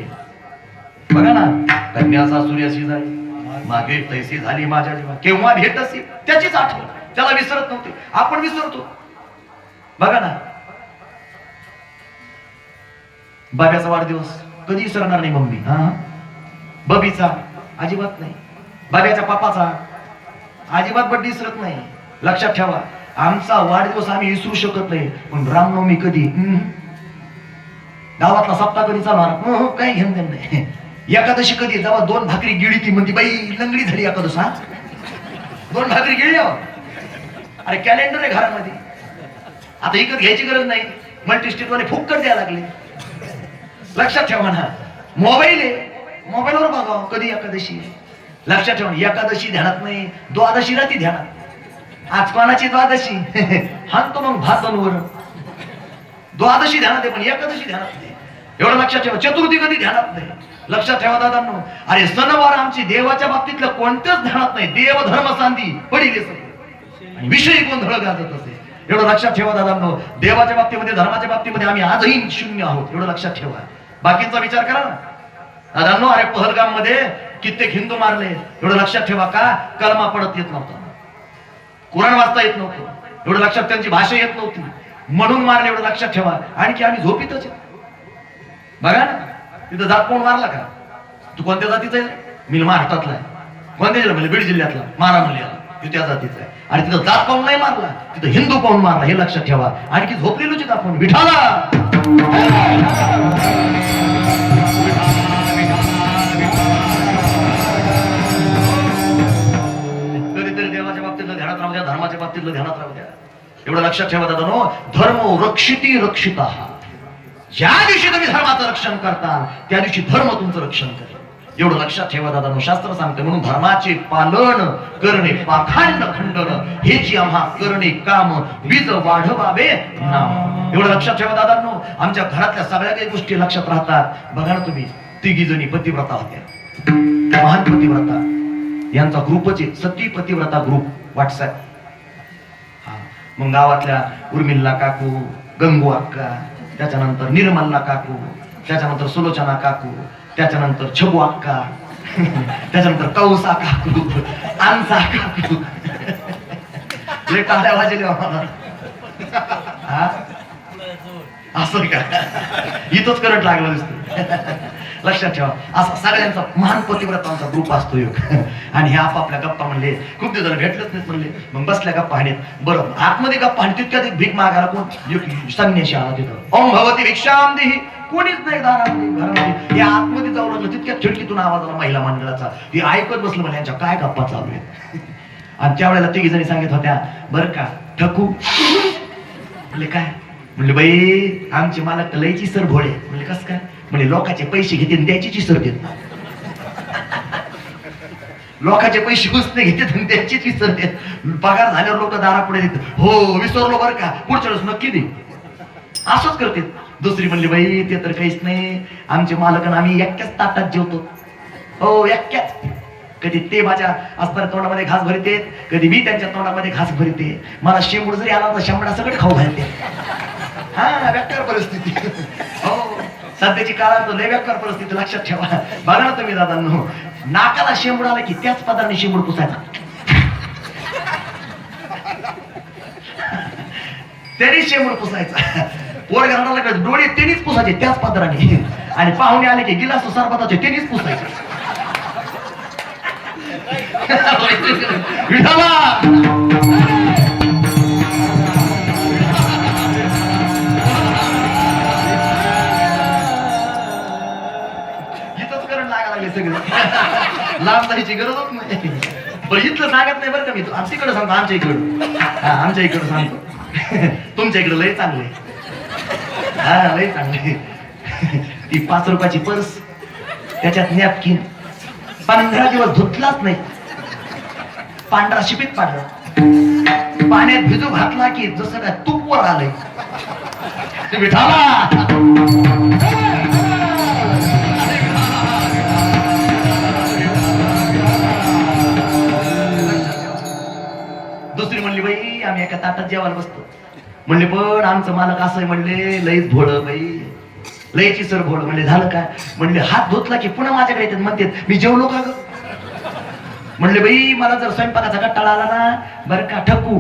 बघा ना, कन्या सासूर्याशी झाली मागे तैसी झाली माझ्या जीवा, केव्हा भेट असेल त्याचीच आठवण. त्याला विसरत नव्हते. आपण विसरतो. बघा ना, बाब्याचा वाढदिवस कधी विसरणार नाही मम्मी. हा बबीचा अजिबात नाही, बाब्याच्या पापाचा अजिबात बड्डे विसरत नाही. लक्षात ठेवा, आमचा वाढदिवस आम्ही विसरू शकत नाही, पण रामनवमी कधी, गावातला सप्ताह कधी चालणार, काही घेऊन देणं नाही. एकादशी कधी, जेव्हा 2 भाकरी गिळी ती म्हणती बाई लंगडी झाली एकादश. हा 2 भाकरी गिळल्या, अरे कॅलेंडर आहे घरामध्ये. आता इकत घ्यायची गरज नाही, मल्टीस्टेट वाले फुक्कट द्यायला लागले. लक्षात ठेवा ना, मोबाईल आहे, मोबाईलवर बघा कधी एकादशी. लक्षात ठेवा, एकादशी ध्यानात नाही, द्वादशी राहती ध्यानात. आज कोणाची द्वादशी हाणतो मग भातांवर. द्वादशी ध्यानात आहे पण एकादशी ध्यानात नाही, एवढं लक्षात ठेवा. चतुर्थी कधी ध्यानात नाही. लक्षात ठेवा दादांनो, अरे सणवार आमची देवाच्या बाबतीतलं कोणत्याच ध्यानात नाही. देव धर्म सांधी पडिले सगळे आणि विषयी गोंधळ गाजत असे, एवढं लक्षात ठेवा दादांनो. देवाच्या बाबतीमध्ये, धर्माच्या बाबतीमध्ये आम्ही आजही शून्य आहोत, एवढं लक्षात ठेवा. बाकीचा विचार करा ना दादांनो. अरे पहलगाम मध्ये कित्येक हिंदू मारले, एवढं लक्षात ठेवा. का? कलमा पडत येत नव्हता, कुराण वाचता येत नव्हतं, एवढं लक्षात. त्यांची भाषा येत नव्हती म्हणून मारले, एवढं लक्षात ठेवा. आणखी आम्ही झोपीतच बघा ना. तिथं जात कोण मारला का? तू कोणत्या जातीचा आहे? मी महाराष्ट्रातला आहे. कोणत्या जिल्ह्यात? म्हणजे बीड जिल्ह्यातला, मारा म्हणले तू त्या जातीचा आहे. आणि तिथं जात पाहून नाही मारला, तिथं हिंदू पाहून मारला, हे लक्षात ठेवा. आणखी झोपलेलोच आपण विठाला. कधीतरी देवाच्या बाबतीतलं ध्यानात राहू द्या, धर्माच्या बाबतीतलं ध्यानात राहू द्या, एवढं लक्षात ठेवा दादानो. धर्म रक्षिती रक्षिता. ज्या दिवशी तुम्ही धर्माचं रक्षण करता त्या दिवशी धर्म तुमचं रक्षण करेल, एवढं लक्षात ठेवा दादानो. शास्त्र सांगते म्हणून धर्माचे पालन करणे पाखांड खंडन हे जी आम्हा करणे काम बीज वाढवावे नाम, एवढं लक्षात ठेवा दादांनो. आमच्या घरातल्या सगळ्या काही गोष्टी लक्षात राहतात. बघा ना तुम्ही, 3 जणी पतिव्रता होत्या, महान पतिव्रता. यांचा ग्रुपच आहे, सती पतिव्रता ग्रुप व्हॉट्सअप. हा मग गावातल्या उर्मिला काकू, गंगू अक्का, त्याच्यानंतर निर्मला काकू, त्याच्यानंतर सुलोचना काकू, त्याच्यानंतर छबू अक्का, त्याच्यानंतर कौसा काकू, आमचा काकू. लय टाळ्या वाजल्या असं का? इथंच करंट लागलं दिसतं. लक्षात ठेवा, असा सगळ्यांचा महान पतिव्रतांचा ग्रुप असतो योग. आणि हे आपापल्या गप्पा म्हणले, खूप दिवस झाले भेटलंच नाहीत म्हणले, मग बसल्या गप्पा हाणीत. बरं आतमध्ये गप्पा हाणीत, तितक्यात एक भीक मागायला कोण संन्याशी आला तिथं. ओम भगवती भिक्षाम देही. कोणीच नाही दारामध्ये, घरामध्ये. हे आतमध्ये जाऊ लागलं, तितक्यात खिडकीतून आवाज आला महिला मंडळाचा. ती ऐकत बसलं म्हणजे यांच्या काय गप्पा चालू आहेत. आणि त्यावेळेला 3 जणी सांगत होत्या, बरं का ठकू. म्हणले काय? म्हणले बाई आमचे मालक लयची सर भोळे. म्हणजे कसं काय? म्हणजे लोकांचे पैसे घेते द्यायची सर देत, लोकांचे पैसे घुसणे घेते द्यायची सर देत. पगार झाल्यावर लोक दारा पुढे देत, हो विसरलो बरं का, पुढच्या वेळेस नक्की दे, असंच करते. दुसरी म्हणली बाई ते तर काहीच नाही, आमचे मालक आम्ही एक्क्याच ताटात जेवतो. हो एक्क्याच. कधी ते माझ्या असताना तोंडामध्ये घास भरते, कधी मी त्यांच्या तोंडामध्ये घास भरते. मला शेंबूड जरी आला तर शेंबडा सगळं खाऊ घालते. हा बेकार परिस्थिती. हो सध्याची काळात लय बेकार परिस्थिती, लक्षात ठेवा. बघा ना तुम्ही दादांनो, नाकाला शेंबूड आला की त्याच पदार्थाने शेंबूड पुसायचा, त्यांनी शेंबूड पुसायचा. पोर घराला डोळे त्यांनीच पुसायचे त्याच पदार्थाने. आणि पाहुणे आले की गिलास सरबताचे त्यांनीच पुसायचे. लांब जायची गरजच नाही. पण इथलं सांगत नाही बरं का मी, तिकडे सांगतो आमच्या इकडं. आमच्या इकडं सांगतो, तुमच्या इकडं लय चांगले. हा लय चांगले. ती 5 रुपयाची पर्स, त्याच्यात नॅपकिन 15 दिवस धुतलाच नाही, पांढरा शिपीत पाडला, पाण्यात भिजू घातला की जसं काय तूप वर आलंय. तुम्ही थांबा. दुसरी म्हणली बाई आम्ही एका ताटात जेवायला बसतो. म्हणले पण आमचं मालक असं म्हणले लईच भोळ बाई, लयची सर भोळ. म्हणले झालं काय? म्हणले हात धुतला की पुन्हा माझ्याकडे येतात, म्हणतात मी जेवलो का ग? म्हणले बाई मला जर स्वयंपाकाचा कट्टाळा आला ना, बरं का ठकू,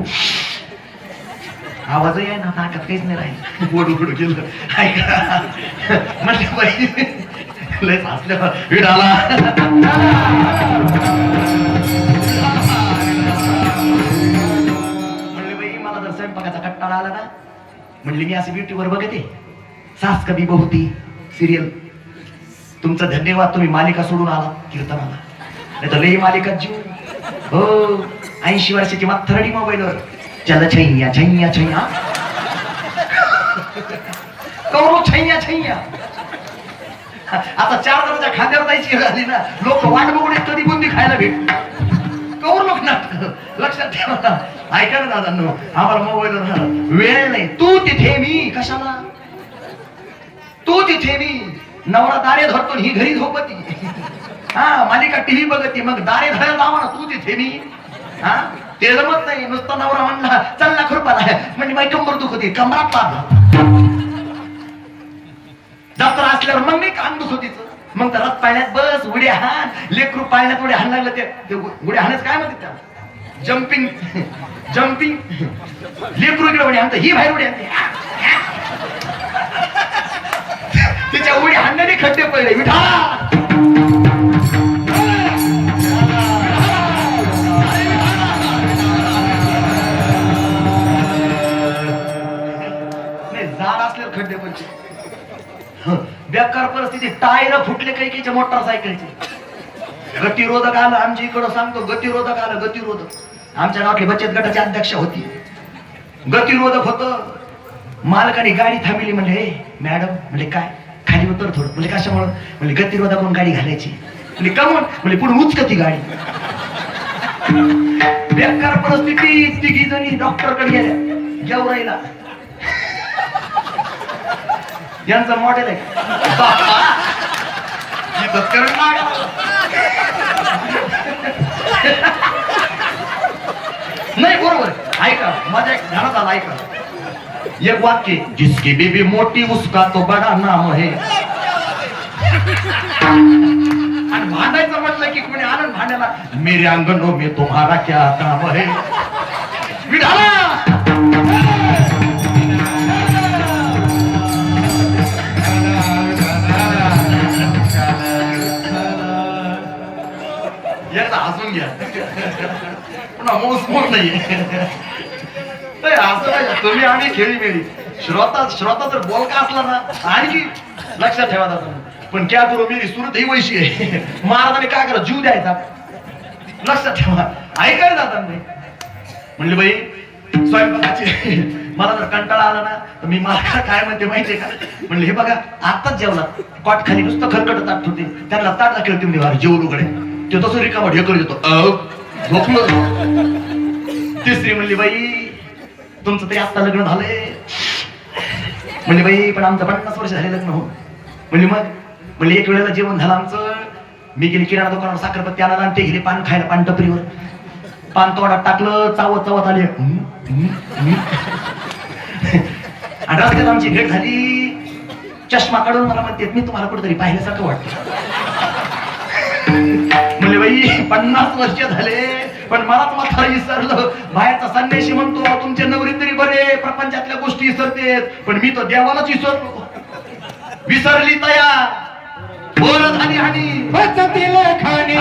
आवाजही आहे ना, नाकात काहीच नाही राहील, ओढ गेलं. ऐका म्हणले बाई लय हसल्या विडाला. म्हणले बाई मला जर स्वयंपाकाचा कंटाळा आला ना, म्हणले मी असं युट्यूबवर बघते सास कभी बहुती सिरियल. तुमचं धन्यवाद, तुम्ही मालिका सोडून आला कीर्तनाला, नाही तर लई मालिका जीव. हो 80 वर्षाची माथरडी मोबाईलवर चल छैया छैया छैया कौरो छैया छैया. आता 4 जणांच्या खांद्यावर जायची वेळ आली ना, लोक वाट बघून कधी बुंदी खायला भेट. कौर लोक नाटक लक्षात ठेवा. ऐका ना दादांनो, आम्हाला मोबाईलवर वेळ नाही. तू तिथे मी कशाला, तू तिथे मी. नवरा दारे धरतो ही घरी झोपती. हा मालिका टीव्ही बघती, मग दारे धरायला लावा ना, तू तिथे मी. हा ते जमत नाही. नुसता नवरा म्हणला चल ना खुरपाला, म्हणजे माझी कंबर दुखते, कमरात लागला. दप्तर असल्यावर मग नाही कान दुखतीच. मग तर रथ पाळण्यात बस उड्या हाण. लेकरू पाळण्यात उड्या हाण लागलं, ते उड्या हाणच काय म्हणते त्याला, जम्पिंग जम्पिंग. लेकरू इकडे उड्या हाणतं, ही बाहेर उड्या हाणते. तिच्या उडी हाणण्याने खड्डे पडले. विठा नाही, जाड असल्यावर खड्डे पडले. बेकार परिस्थिती. टायर फुटले काही मोटरसायकलचे. गतिरोधक आलं आमच्या इकडं, सांगतो गतिरोधक आलं. गतिरोधक आमच्या गावातली बचत गटाची अध्यक्ष होती. गतिरोधक होतं. मालकाने गाडी थांबली. म्हणले हे मॅडम, म्हणजे काय खाली उतर थोडं. म्हणजे कशामुळं, म्हणजे गतिरोधक म्हणून गाडी घालायची. म्हणजे कमून, म्हणजे पुढे उचकती गाडी. बेकार परिस्थिती. 3 जणी डॉक्टरकडे गेल्या गेवराईला. यांचं मॉडेल आहे नाही, बरोबर. ऐका माझ्या एक ध्यानात आला. ऐका एक वाक्य, जिसकी बीबी मोटी उसका तो बडा नाम है. आणि भांडायचं म्हटलं की कोणी आनंद भांडायला, मेरे अंगणों में तुम्हारा क्या काम है. विधाला एकदा हसून घ्या, पुन्हा मोस मोठ नाहीये. असं नाही, तुम्ही आम्ही खेळी मेळी. श्रोता जर बोलका असला ना, आणखी लक्षात ठेवा जातं. पण क्या करू मेरी सुरत ही वैशी आहे. महाराजांनी काय करा, जीव द्यायचा. लक्षात ठेवा. ऐकायला जातात नाही. म्हणले बाई स्वयंपाकाची मला जर कंटाळा आला ना, तर मी मला काय म्हणते माहितीये का, म्हणले हे बघा आत्ताच जेवला, कॉट खाली नुसतं खरकट ताट होते, त्यांना ताट दाखल तुम्ही जेवलो कडे, ते तसं रिकामा ढेकळ देतो. झोपलं. तिसरी म्हणली बाई तुमचं ते आत्ता लग्न झालंय. म्हणले बाई पण आमचं 50 वर्ष झाले लग्न हो. म्हणली मग, म्हणले एक वेळेला जेवण झालं आमचं, मी गेली किराणा दुकानावर साखरपत्ती आणायला आणि ते गेले पान खायला पान टपरीवर. पान तोडात टाकलं, चावत चावत आले. आणि रस्त्यात आमची भेट झाली. चष्मा काढून मला म्हणते मी तुम्हाला कुठेतरी पाहिल्यासारखं वाटतं. म्हणले बाई 50 वर्ष झाले पण मलाच माथा विसरलं. बाहेरचा संन्यासी म्हणतो तुमचे नवरी तरी बरे, प्रपंचातल्या गोष्टी विसरतेत, पण मी तो देवालाच विसरलो. विसरली तया बोर झाली आणि बचतील खाणी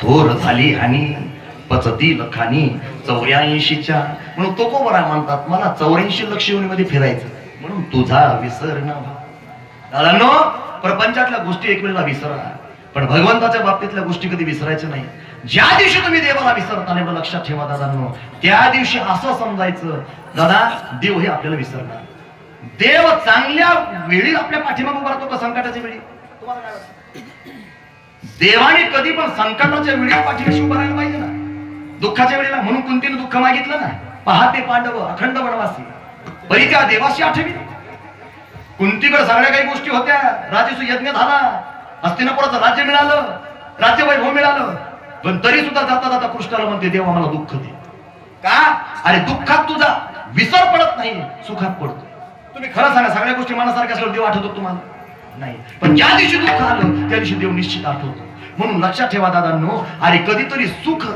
थोर झाली हानी पचतील खाणी 84च्या. म्हणून तो को बरा म्हणतात मला 84 लक्ष मध्ये फिरायचं, म्हणून तुझा विसर न. दादांनो प्रपंचातल्या गोष्टी एक वेळेला विसरा, पण भगवंताच्या बाबतीतल्या गोष्टी कधी विसरायच्या नाही. ज्या दिवशी तुम्ही देवाला विसरता एवढं लक्षात ठेवा दादांनो, त्या दिवशी असं समजायचं दादा देव हे आपल्याला विसरणार. देव चांगल्या वेळी आपल्या पाठीमागे उभा राहतो का संकटाच्या वेळी? तुम्हाला काय वाटतं? देवाने कधी पण संकटाच्या वेळी पाठीशी उभं राहायला पाहिजे ना, दुःखाच्या वेळेला. म्हणून कुंतीने दुःख मागितलं ना, पहाते पांडव अखंड वनवासी परी त्या देवाशी आठवी. कुंतीकडे सगळ्या काही गोष्टी होत्या, राजसूय यज्ञ झाला, हस्तिनापुराचं राज्य मिळालं, राज्यवैभव मिळालं, पण तरी सुद्धा जाता जाता कृष्णाला म्हणते देवा मला दुःख दे. का? अरे दुःखात तुझा विसर पडत नाही, सुखात पडतो. तुम्ही खरं सांगा, सगळ्या गोष्टी मनासारख्या असल्यावर देव आठवतो तुम्हाला? नाही. पण ज्या दिवशी दुःख आलं त्या दिवशी देव निश्चित आठवतो. म्हणून लक्षात ठेवा दादांनो, अरे कधीतरी सुख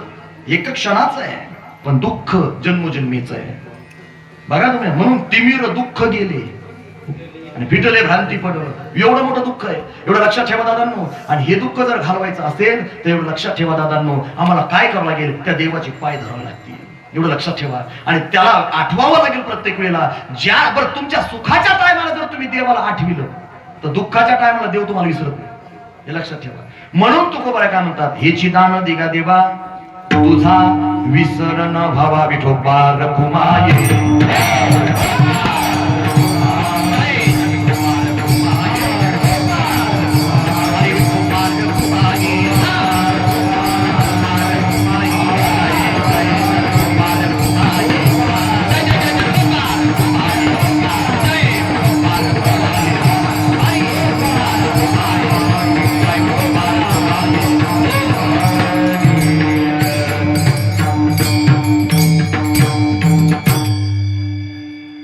एक क्षणाचं आहे, पण दुःख जन्मोजन्मीचं आहे. बघा तुम्ही, म्हणून तिमिर दुःख गेले आणि फिटले भ्रांती पडलं. एवढं मोठं दुःख आहे, एवढं लक्षात ठेवा दादांनो. आणि हे दुःख जर घालवायचं असेल तर एवढं लक्षात ठेवा दादांनो, आम्हाला काय करावं लागेल? त्या देवाचे पाय धरावे लागतील, एवढं लक्षात ठेवा. आणि त्याला आठवावं लागेल प्रत्येक वेळेला. ज्या बरं तुमच्या सुखाच्या टायमाला जर तुम्ही देवाला आठविलं तर दुःखाच्या टायमाला देव तुम्हाला विसरत नाही, हे लक्षात ठेवा. म्हणून तुकोबा काय म्हणतात, हे चिदान दिगा देवा तुझा विसर न भावा विठोबा रखुमाये.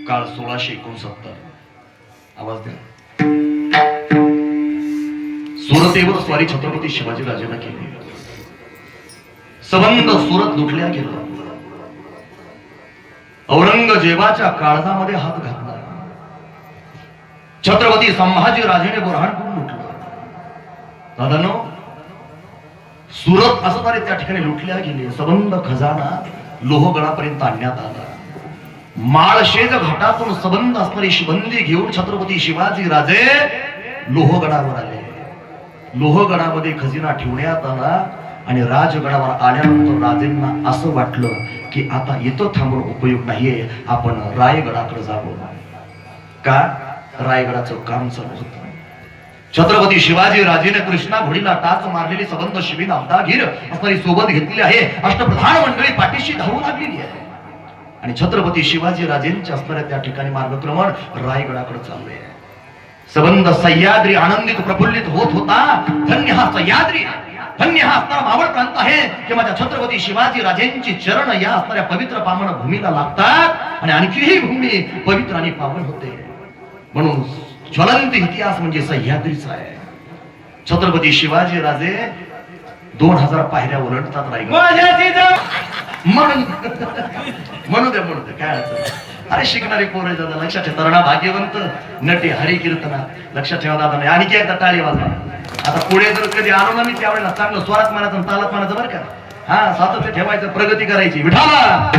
काळ 1669. आवाज द्या. सुरतेवर स्वारी छत्रपती शिवाजी राजांना केली. सबंध सुरत लुटल्या गेलं. औरंगजेबाच्या काळजामध्ये हात घातला. छत्रपती संभाजी राजेने बुरहाणपूर लुटलं. दादांनो, सुरत असं तरी त्या ठिकाणी लुटल्या गेले. सबंध खजाना लोहगडापर्यंत आणण्यात आला. माळशेज घाटातून सबंध असणारी शिबंदी घेऊन छत्रपती शिवाजी राजे लोहगडावर आले. लोहगडामध्ये खजिना ठेवण्यात आला आणि राजगडावर आल्यानंतर राजेंना असं वाटलं की आता इथं थांबून उपयोग नाहीये, आपण रायगडाकडे जावं. का? रायगडाचं काम चालू होतं. छत्रपती शिवाजी राजेने कृष्णा घोडीला टाच मारलेली सबंध शिबीन अब्दागीर असणारी सोबत घेतलेली आहे. अष्टप्रधान मंडळी पाठीशी धावू लागलेली आहे आणि छत्रपती शिवाजी राजेंच्या असणाऱ्या त्या ठिकाणी मार्गक्रमण रायगडाकडे चालले. सबंध सह्याद्री आनंदित प्रफुल्लित होत होता. धन्य हा सह्याद्री, धन्य हा असणारा मावळ प्रांत आहे की माझ्या छत्रपती शिवाजी राजेंची चरण या असणाऱ्या पवित्र पावन भूमीला लागतात आणि आणखी ही भूमी पवित्र आणि पावन होते. म्हणून ज्वलंत इतिहास म्हणजे सह्याद्रीचा आहे. छत्रपती शिवाजी राजे 2000 पायऱ्या ओलांडतात रायगड. म्हणू दे काय अडचण. अरे शिकणारे पोरे दादा लक्षात ठेवा. तरणा भाग्यवंत नटी हरी कीर्तना लक्षात ठेवा दादा. आणखी एकदा टाळी वाजवा. आता पुढे जर कधी आलो ना मी त्यावेळेला चांगलं स्वरात म्हणायचं आणि तालात म्हणायचं बरं का. हा, सातत्य ठेवायचं, प्रगती करायची. विठाला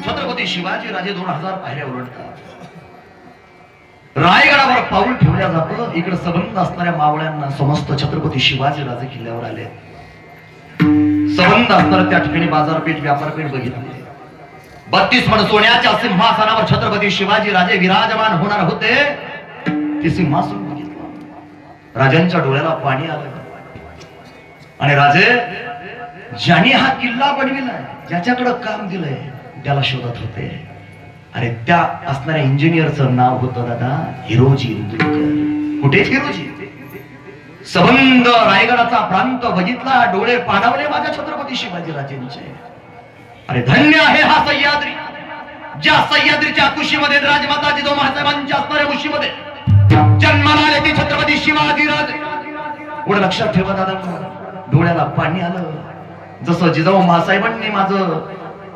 छत्रपती शिवाजी राजे 2000 पायऱ्या ओलांडतात. रायगडावर पाऊल ठेवल्या जातं. इकडे सबंध असणाऱ्या मावळ्यांना समस्त छत्रपती शिवाजी राजे किल्ल्यावर आले. सबंध असणाऱ्या त्या ठिकाणी बाजारपेठ व्यापारपेठ बघितली. 32 मन सोन्याच्या सिंहासनावर छत्रपती शिवाजी राजे विराजमान होणार होते. ते सिंहासन बघितलं. राजांच्या डोळ्याला पाणी आलं आणि राजे ज्याने हा किल्ला बनविलाय, ज्याच्याकडे काम दिलंय, त्याला शोधत होते. अरे त्या असणाऱ्या इंजिनियरचं नाव होतं दादा हिरोजी इंदुरकर. कुठे हिरोजी? सबंध रायगडाचा प्रांत बघितला, डोळे पाणावले माझ्या छत्रपती शिवाजी राजेंचे. अरे धन्य आहे हा सह्याद्री, ज्या सह्याद्रीच्या कुशीमध्ये राजमाता जिजाऊ साहेबांच्या असणाऱ्या कुशीमध्ये जन्माला आले ते छत्रपती शिवाजी राजे. एवढं लक्षात ठेवा दादा. डोळ्याला पाणी आलं. जसं जिजाऊ महासाहेबांनी माझं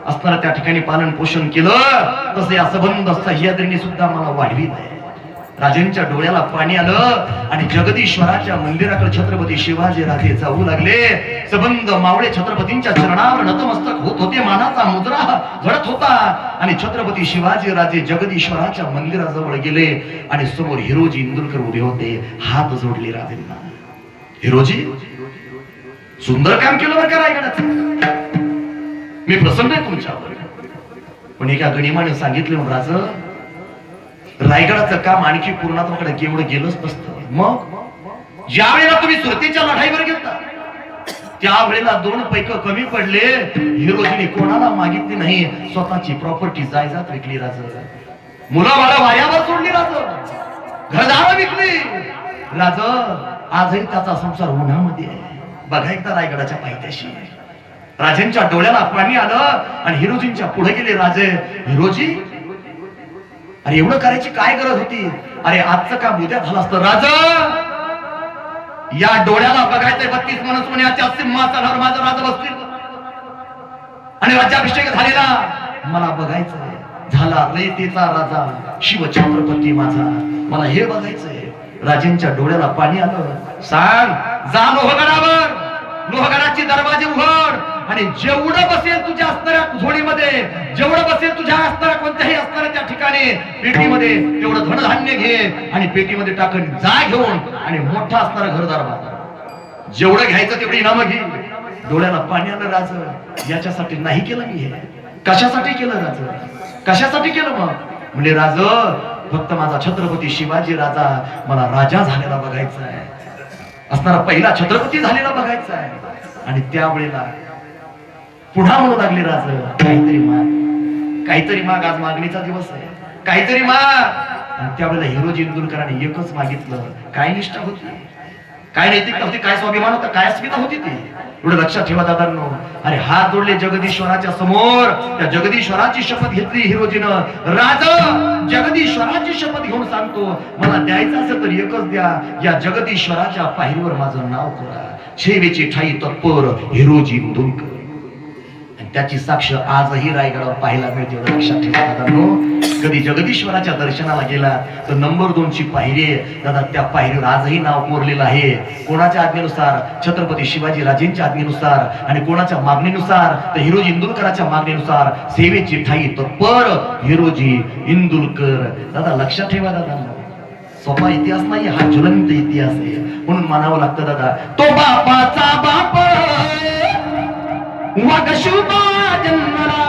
असणारा त्या ठिकाणी पालन पोषण केलं, तसं या सबंध सह्याद्रीने सुद्धा मला वाढविलंय. राजेंच्या डोळ्याला पाणी आलं आणि जगदीश्वराच्या मंदिराकडे छत्रपती शिवाजी राजे जाऊ लागले. सबंध मावळे छत्रपतींच्या चरणावर नतमस्तक होत होते. मानाचा मुद्रा घडत होता आणि छत्रपती शिवाजी राजे जगदीश्वराच्या मंदिराजवळ गेले आणि समोर हिरोजी इंदुरकर उभे होते. हात जोडले राजेंना. हिरोजी, सुंदर काम केलं बरं का रायगडाचं. मी प्रसन्न आहे तुमच्यावर. पण एका गणिमाने सांगितले, राज रायगडाचं काम आणखी पूर्णत्वाकडे केवढं गेलंच नसतं. मग ज्या वेळेला तुम्ही सुरतेच्या लढाईवर गेलता त्यावेळेला 2 पैक कमी पडले. हिरोजीने कोणाला मागितली नाही, स्वतःची प्रॉपर्टी जायदाद विकली राज. मुलं बाळा वाऱ्यावर सोडली राज. घरदार विकली राज. आजही त्याचा संसार उन्हामध्ये आहे. बघा एकदा रायगडाच्या पायथ्याशी. राजेंच्या डोळ्याला पाणी आलं आणि हिरोजींच्या पुढे गेले राजे. हिरोजी, अरे एवढं करायची काय गरज होती? अरे आजचं काम उद्या झालं असतं. राजा, या डोळ्याला बघायचंय 32 मनस्वन्याच्या सिंहासनावर माझं राजा बसतील आणि राज्याभिषेक झालेला मला बघायचंय. झाला रयतेचा राजा, शिवछत्रपती माझा, मला हे बघायचंय. राजेंच्या डोळ्याला पाणी आलं. सांग, जा लोहगडावर, लोहगडाचे दरवाजे उघड आणि जेवढं बसेल तुझ्या असणाऱ्या झोळीमध्ये, जेवढं बसेल तुझ्या असणाऱ्या कोणत्याही असणाऱ्या त्या ठिकाणी पेटीमध्ये तेवढं धनधान्य घे आणि पेटीमध्ये टाकून जा घेऊन आणि मोठा असणारा घरदार बांध. जेवढं घ्यायचं तेवढी इनामं घे. डोळ्याला पाणी आलं राज. याच्यासाठी नाही केलं मी हे. कशासाठी केलं राज? कशासाठी केलं? मग म्हणजे राज, फक्त माझा छत्रपती शिवाजी राजा मला राजा झालेला बघायचा आहे, असणारा पहिला छत्रपती झालेला बघायचा आहे. आणि त्यावेळेला पुन्हा म्हणू लागले राज, काहीतरी माग, काहीतरी माग. आज मागणीचा दिवस आहे, काहीतरी माग. आणि त्यावेळेला हिरोजी इंदुरकरांनी एकच मागितलं. काय निष्ठा होती, काय नैतिकता होती, काय स्वाभिमान होता, काय अस्मिता होती ती. एवढं लक्षात ठेवा दादांनो. अरे हात जोडले जगदीश्वराच्या समोर. त्या जगदीश्वराची शपथ घेतली हिरोजीनं. राजा, जगदीश्वराची शपथ घेऊन सांगतो, मला द्यायचं असेल तर एकच द्या, या जगदीश्वराच्या पायरीवर माझं नाव करा. सेवेची ठाई तत्पर हिरोजी इंदुरकर. त्याची साक्ष आजही रायगडावर पाहायला मिळते. लक्षात ठेवा दादांनो. कधी जगदीश्वराच्या दर्शनाला गेला तर नंबर 2 ची पायरी आहे दादा. त्या पायरीवर आजही नाव कोरलेलं आहे. कोणाच्या आज्ञेनुसार? छत्रपती शिवाजी राजेंच्या आज्ञेनुसार. आणि कोणाच्या मागणीनुसार? तर हिरोजी इंदुरकरांच्या मागणीनुसार. सेवेची ठाई तत्पर हिरोजी इंदुरकर. दादा लक्षात ठेवा दादांनो, सोपा इतिहास नाही हा, ज्वलंत इतिहास आहे. म्हणून मानावं लागतं दादा. तो बापाचा बाप वाघ शुभा जन्मला,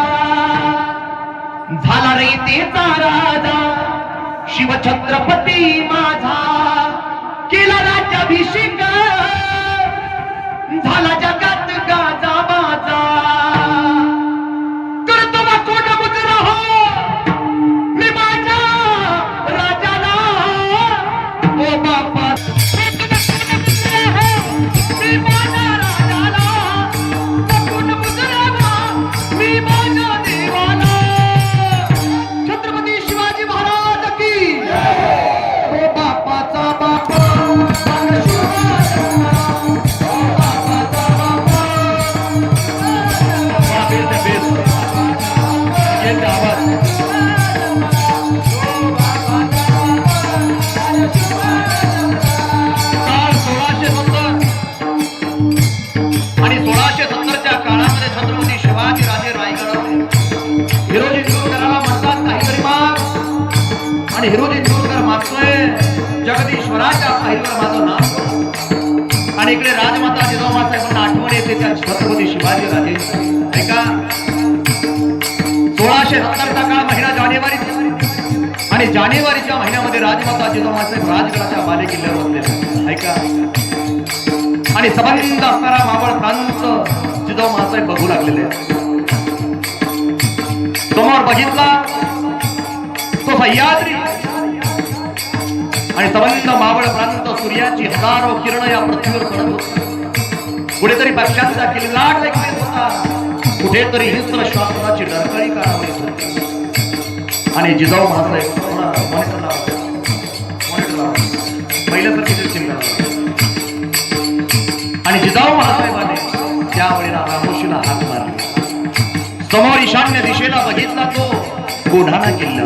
झाला रयतेचा राजा, शिवछत्रपती माझा, केला राज्याभिषेक, झाला जगात गाजा बाजा. करतो बा कोण मुजरा हो मी माझ्या राजाला. ओ बापा मी माझ्या राजाला, कोण मुजरा मी माझ्या देवाला. छत्रपती शिवाजी महाराज की. ओ बापाचा बापा आणि 1670च्या काळामध्ये छत्रपती शिवाजी राजे रायगडावर हिरोजी इंदुरकराला म्हणतात काहीतरी माग. आणि हिरोजी इंदुरकर मागतोय जगदीश्वराच्या पायरीवर माझं नाव. आणि इकडे राजमाता जिजाऊमा साहेबांना आठवण येते त्या छत्रपती शिवाजी राजे. ऐका, 1670चा काळ महिना जानेवारी आणि जानेवारीच्या महिन्यामध्ये राजमाता जिजाऊमा साहेब राजगडाच्या बाले किल्ल्यावर बसले. ऐका, आणि सबंध असणारा मावळ प्रांत जिजाऊ मासाहेब बघू लागलेले. समोर बघितला तो सह्याद्री आणि सबंध मावळ प्रांत सूर्याची हजारो किरण या पृथ्वीवर पडत होती. कुठेतरी पक्षांचा किल्लाट ऐकत होता, कुठेतरी हिंस्र श्वासाची डरकाळी काढावी होती. आणि जिजाऊ मासाहेब पहिल्यासारखी चिंता. आणि जिजाऊ महासाहेबांने त्यावेळेला रामोशीला हात मारला. समोर ईशान्य दिशेला बघितला तो कोढाणा किल्ला.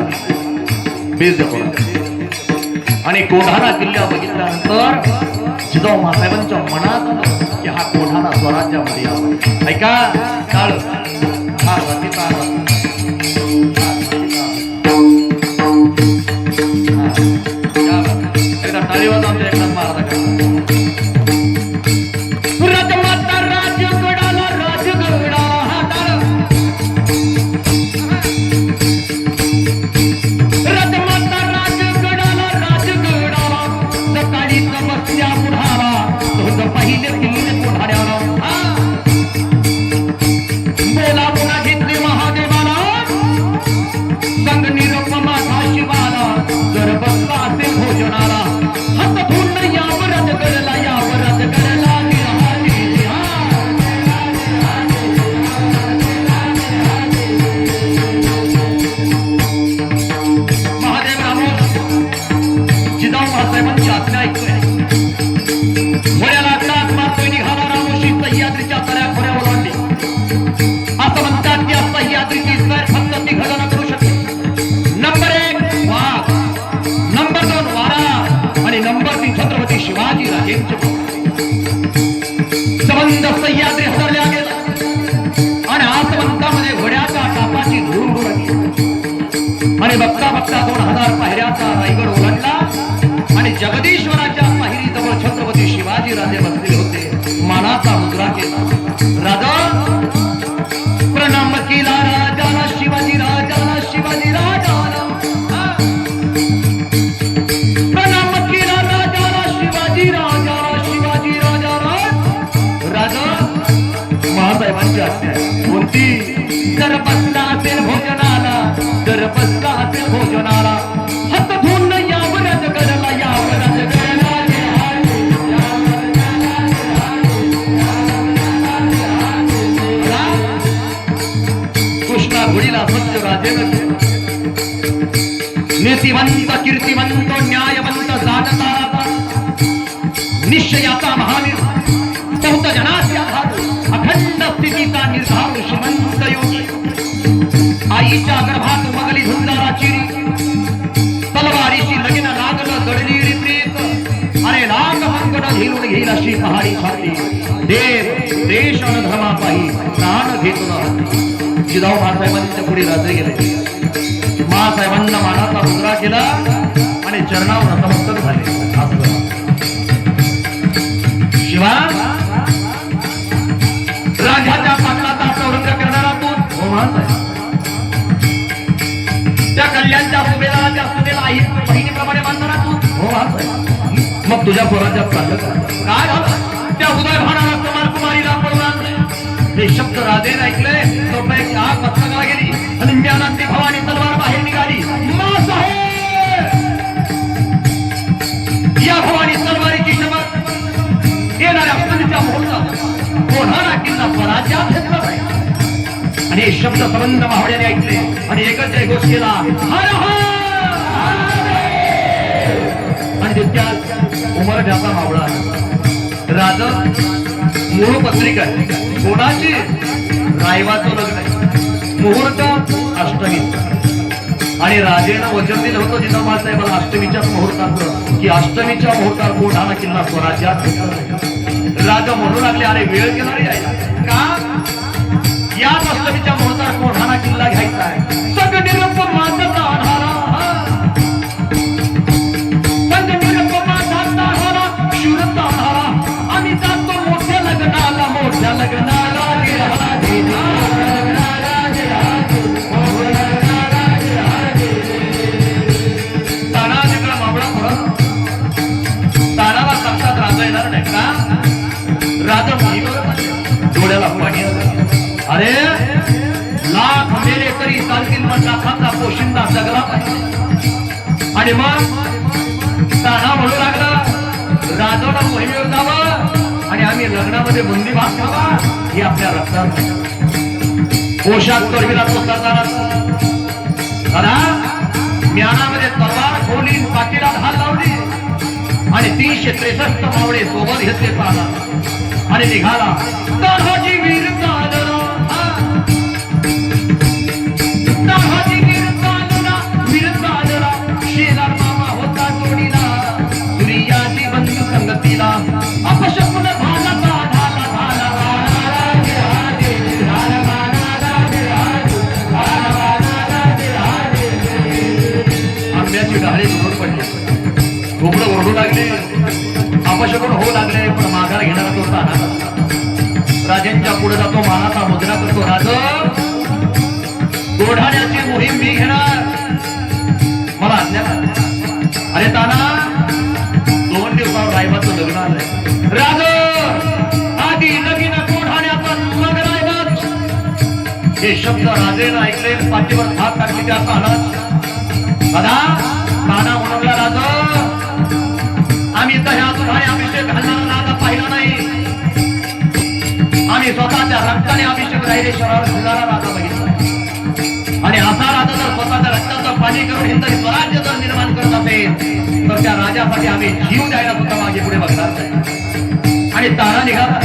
आणि कोढाणा किल्ला बघितल्यानंतर जिजाऊ महासाहेबांच्या मनात आलं की हा कोढाणा स्वराज्यामध्ये यावा. ऐका, काळ हा रतीचा टाळीवाज आमच्या एकनाथ महाराज. राजमाता राजगडाला राजगडा हाताला, राजमाता राजगडाला राजगडा. सकाळी बसल्या बुढाला तोंड पहिले किल्ले कोढाण्याला. बाळासाहेबांची आज्ञा ऐकतोय. मोऱ्या लाकडात मारतोय निघाला रामोशी सह्याद्रीच्या तऱ्या खोऱ्या ओलांडली. असं म्हणतात की सह्याद्रीची सर फक्त ती घडण करू शकते. नंबर 1 वाघ, नंबर 2 वारा आणि नंबर 3 छत्रपती शिवाजी राजेंचे संबंध सह्याद्री हरल्या गेला आणि आसमंतामध्ये घोड्याच्या टापाची धूळ उडली आणि बघता बघता 2000 पायऱ्याचा रायगड ओलांडला आणि जगदीश्वराच्या पायरीजवळ छत्रपती शिवाजी राजे बसलेले होते. मानाचा मुद्रा केला. राजा प्रणाम केला राजाला, शिवाजी राजाला, शिवाजी राजाला प्रणाम केला राजाला, शिवाजी राजाला, शिवाजी राजाला. राजा महासाहेबांची आज्ञा आहे. कोणती? जर बसला असेल भोजनाला, जर बसला असेल भोजनाला, हात धुवून यावं राजगडाला, यावं राजगडाला. कृष्णा घोडीला सत्य राजेनं नीतिवंत, कीर्तिवंत, न्यायवंत, जाणता निश्चयाचा महावीर, बहुत जनाचे आधार, अखंड स्थितीचा निर्धार, श्रीमंत योगी. आईच्या गर्भात मगली धुंदारा चिरी, तलवारीशी लगीन लागलं गडली प्रीत, अरे लाख मंगड झेलून घेईल अशी पहाडी छाती. देव देश आणि धर्मापायी प्राण घेतलं. जिजाऊ महासाहेबांच्या पुढे राजे गेले. महासाहेबांना मानाचा मुद्रा केला आणि चरणावर नतमस्तक झाले. शिवा राजाच्या पाटलाचा चौरंग करणारा तू हो महासाहेब. त्या कल्याणच्या सुभेदाराच्या सुभेला आई बहिणीप्रमाणे बांधणारा तू हो महासाहेब. मग तुझ्या पोराच्या चाललं काय झालं? त्या उदय भानाला कुमारीला पळून आणले. हे शब्द राजेने ऐकले. तो पैकी आग पत्कराला गेली आणि ज्ञानाची भवानी तलवार बाहेर निघाली. मासाहेब या भवानी तलवारीची शपथ येणाऱ्या अष्टमीच्या मुहूर्तात कोणाला किल्ला पराजयात घेतला जाईल. आणि हे शब्द संबंध मावळ्याने ऐकले आणि एकच जयघोष केला, हर हर. आणि तितक्यात उमरठ्याचा मावळा राजा मूळ पत्रिका कोणाची? रायवाचं लग्न आहे. मुहूर्त अष्टमी आणि राजेनं वचन दिलं होतं जिजाऊ महासाहेबांना अष्टमीच्याच मुहूर्तात की अष्टमीच्या मुहूर्तात कोणाला किल्ला स्वराज्यात राजा म्हणू लागले, अरे वेळ गेला रे आहे का? याच अष्टमीच्या मुहूर्तात कोणाला किल्ला घ्यायचा आहे. सगळं माझा आधारा शूरता आधारा. आम्ही जातो मोठ्या लग्नाला, मोठ्या लग्नाला. ताना जिकडे मावळा पडत तानाला सांगतात राजा येणार नाही का? राजा डोळ्याला पाणी आलं. अरे लाख मेले तरी चालतील पण लाखांचा पोशिंदा जगला पाहिजे. आणि मग ताना म्हणू लागला, राजाला मोहिमेवर जावं आणि आम्ही लग्नामध्ये बंदी भाग घ्यावा ही आपल्या रक्तात. पोशाख करविला तो सरदार ज्ञानामध्ये तलवार खोली, पाठीला ढाल लावली आणि 363 मावळे सोबत घेतले पाहला आणि निघाला. तानाजी वीर चालला, तानाजी वीर चालला, वीर चालला. शेलार मामा होता जोडीला, दुनियाची बंधू संगतीला. अपशकुन भाला भाला भाला आंब्याची डहाळे दूर पडली, घोबडं ओरडू लागले, अपशकुन होऊ लागले. पण माघार घेणारा तो ताना राजेंच्या पुढे जातो, मानाचा मुद्रा करतो. राज गोढाण्याची मोहीम मी घेणार, मला आज्ञा करा. अरे ताना 2 दिवसावर रायबाचं लग्न आलंय. राज आधी लगीन गोढाण्याचं मग रायबाच. हे शब्द राजेनं ऐकले, पाठीवर हात टाकले. त्या ताना म्हणूनला राज, आम्ही तर ह्या दुधाने अभिषेक घालणारा राजा पाहिला नाही. आम्ही स्वतःच्या रक्ताने अभिषेक राहिलेश्वरावर घालणारा राजा बघितला. आणि असा राजा जर स्वतःच्या रक्ताचं पाणी करून हिंदवी स्वराज्य जर निर्माण करत असेल तर त्या राजासाठी आम्ही जीव द्यायला सुद्धा मागे पुढे बघणार नाही. आणि तारा निघाला,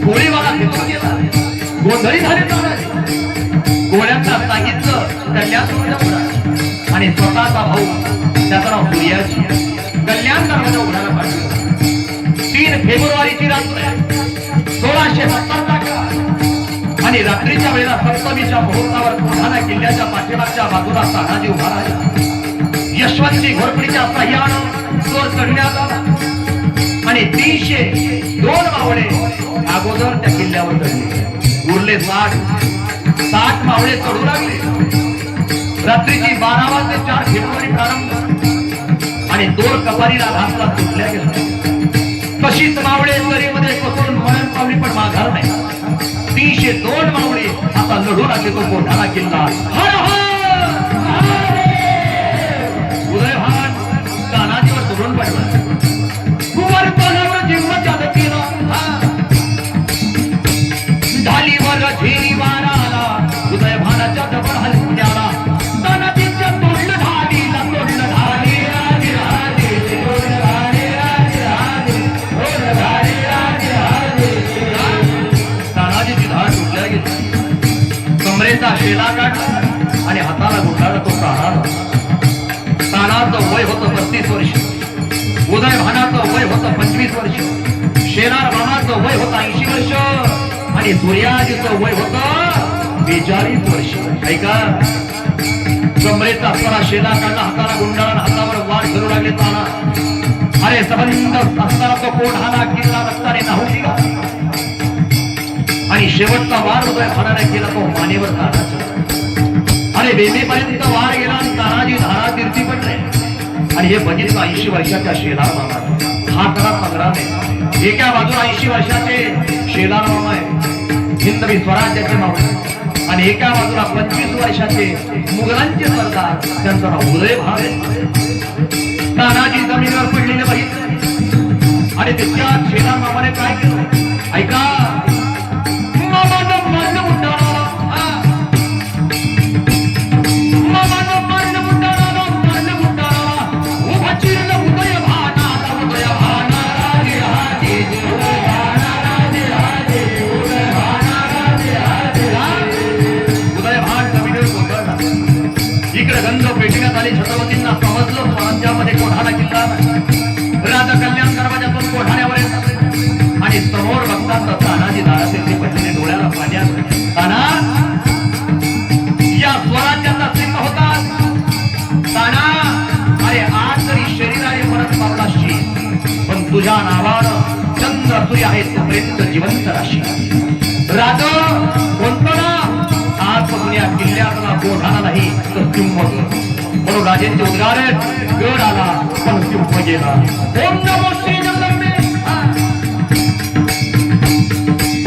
गोळीबाला फेकून गेला, गोंधळी झाले तानाजी. गोळ्यांना सांगितलं कल्याण दरवाजा उघडा, आणि स्वतःचा भाऊ त्याचं नाव सूर्याजी कल्याण दरवाजा उघडायला पाठवलं. 3 फेब्रुवारीची रात्र 1670 आणि रात्रीच्या वेळेला सप्तमीच्या मुहूर्तावर कोढाणा किल्ल्याच्या पाठीमागच्या बाजूला तानाजी उभा राहिला. यशवंती घोरपडीच्या साह्यानं चोर चढण्यात आला आणि 302 मावळे अगोदर त्या किल्ल्यावर चढले. उरले 60 मावळे चढू लागले. रात्रीची 12 वाजता 4 फेब्रुवारी प्रारंभ आणि 2 कपारीला घासला तुटल्या गेला. तशीच मावळे दरीमध्ये कोसळून मरण पावली पण माघार नाही. 302 मावळे आता लढू लागले तो कोढाणा किल्ला. हर हर उदयभान तानाजीवर दुरून पडला. कुंवर पानावर जिंकत जात केलं ढालीवर झेरी वारा आला. उदयभानाच्या दबड हलक्याला तानाजीच्या तोडलं ढालीला तोडलं ढाली. तानाजीची धाड तुटल्या गेली. कमरेचा शेला काढला आणि हाताला गुंडाळला तो ताना. तानाचं वय होतं 35 वर्ष, उदयभानाचं वय होतं 25 वर्ष, शेलार मामाचं वय होतं 80 वर्ष आणि सूर्याजीचं वय होतं 42 वर्ष. ऐका, कमरेचा असताना शेला काढला, हाताला गुंडाळा, हातावर वाढ करू लागले ताना. अरे संबंध असताना तो कोढाणा किल्ला रस्त्याने नाहून निघाला आणि शेवटचा वार उदयभानाने केला तो मानेवर तानाचा. अरे बेबीपर्यंत वार गेला आणि तानाजी धारा तीर्थी पडले. आणि हे बघितलं 80 वर्षाच्या शेलार मामा. हा खरा संग्राम आहे. एका बाजूला 80 वर्षाचे शेलार मामा आहे, हिंदवी स्वराज्याचे मावळे, आणि एका बाजूला 25 वर्षाचे मुघलांचे सरदार, त्यांचं नाव उदयभान आहे. तानाजी जमिनीवर पडलेले बघितले आणि तितक्यात शेलार मामाने काय केलं ऐका. मामानं मारलं मुंडाला, मामानं मारलं मुंडाला, मारलं मुंडाला. उभा चिरलं उदयभानाला, उदयभाना राजे राजे, उदयभाना राजे राजे, उदयभाना राजे राजे. उदयभान जमिनीवर कोसळला. इकडे गंध पेटण्यात आली. छत्रपतींना समजलं स्वराज्यामध्ये कोढाणा किल्ला राजा कल्याण दरवाजातून कोढाण्यावर येतात आणि समोर बघतात तानाजी दाराचे पडलेले डोळ्याला पाण्यात. ताना या स्वराज्याचा सिंह होता. ताना अरे आज जरी शरीराने परत पावलाशी पण तुझ्या नावानं चंद्र सूर्य आहे तोपर्यंत जिवंत राशी. राज कोणतं ना आजपासून या किल्ल्यातला कोढाणा नाही तर सिंह म्हणून राजेंचे उद्गार गड आला पण सिंह गेला. ओम नमो श्री जगदंबे,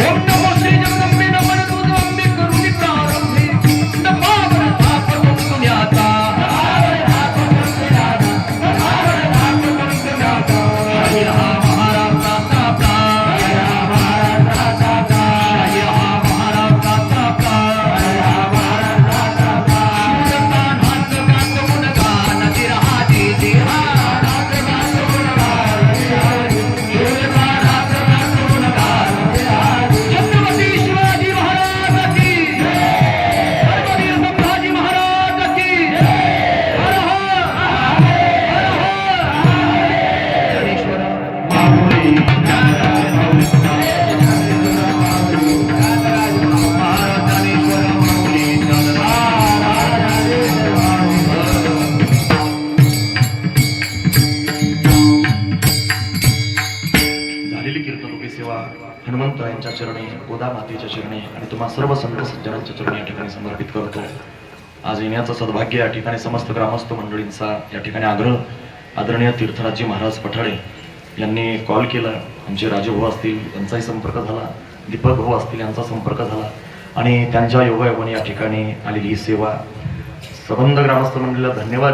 ओम नमो श्री जगदंबे, नमन तुझ अंबे करुणी प्रारंभे. नमावर धाप पुण्याचा, शाही हा महाराजाचा प्राण, शाही हा महाराजाचा प्राण. हनुमंतरायांच्या चरणी, गोदा मातेच्या चरणी आणि तुम्हा सर्व संत सज्जनांच्या चरणी या ठिकाणी समर्पित करतो. आज येण्याचं सद्भाग्य या ठिकाणी समस्त ग्रामस्थ मंडळींचा या ठिकाणी आग्रह. आदरणीय तीर्थराजजी महाराज पठाळे यांनी कॉल केला. आमचे राजभाऊ असतील यांचाही संपर्क झाला, दीपक भाऊ असतील यांचा संपर्क झाला आणि त्यांच्या योगायोगाने या ठिकाणी आलेली ही सेवा संबंध ग्रामस्थ मंडळीला धन्यवाद.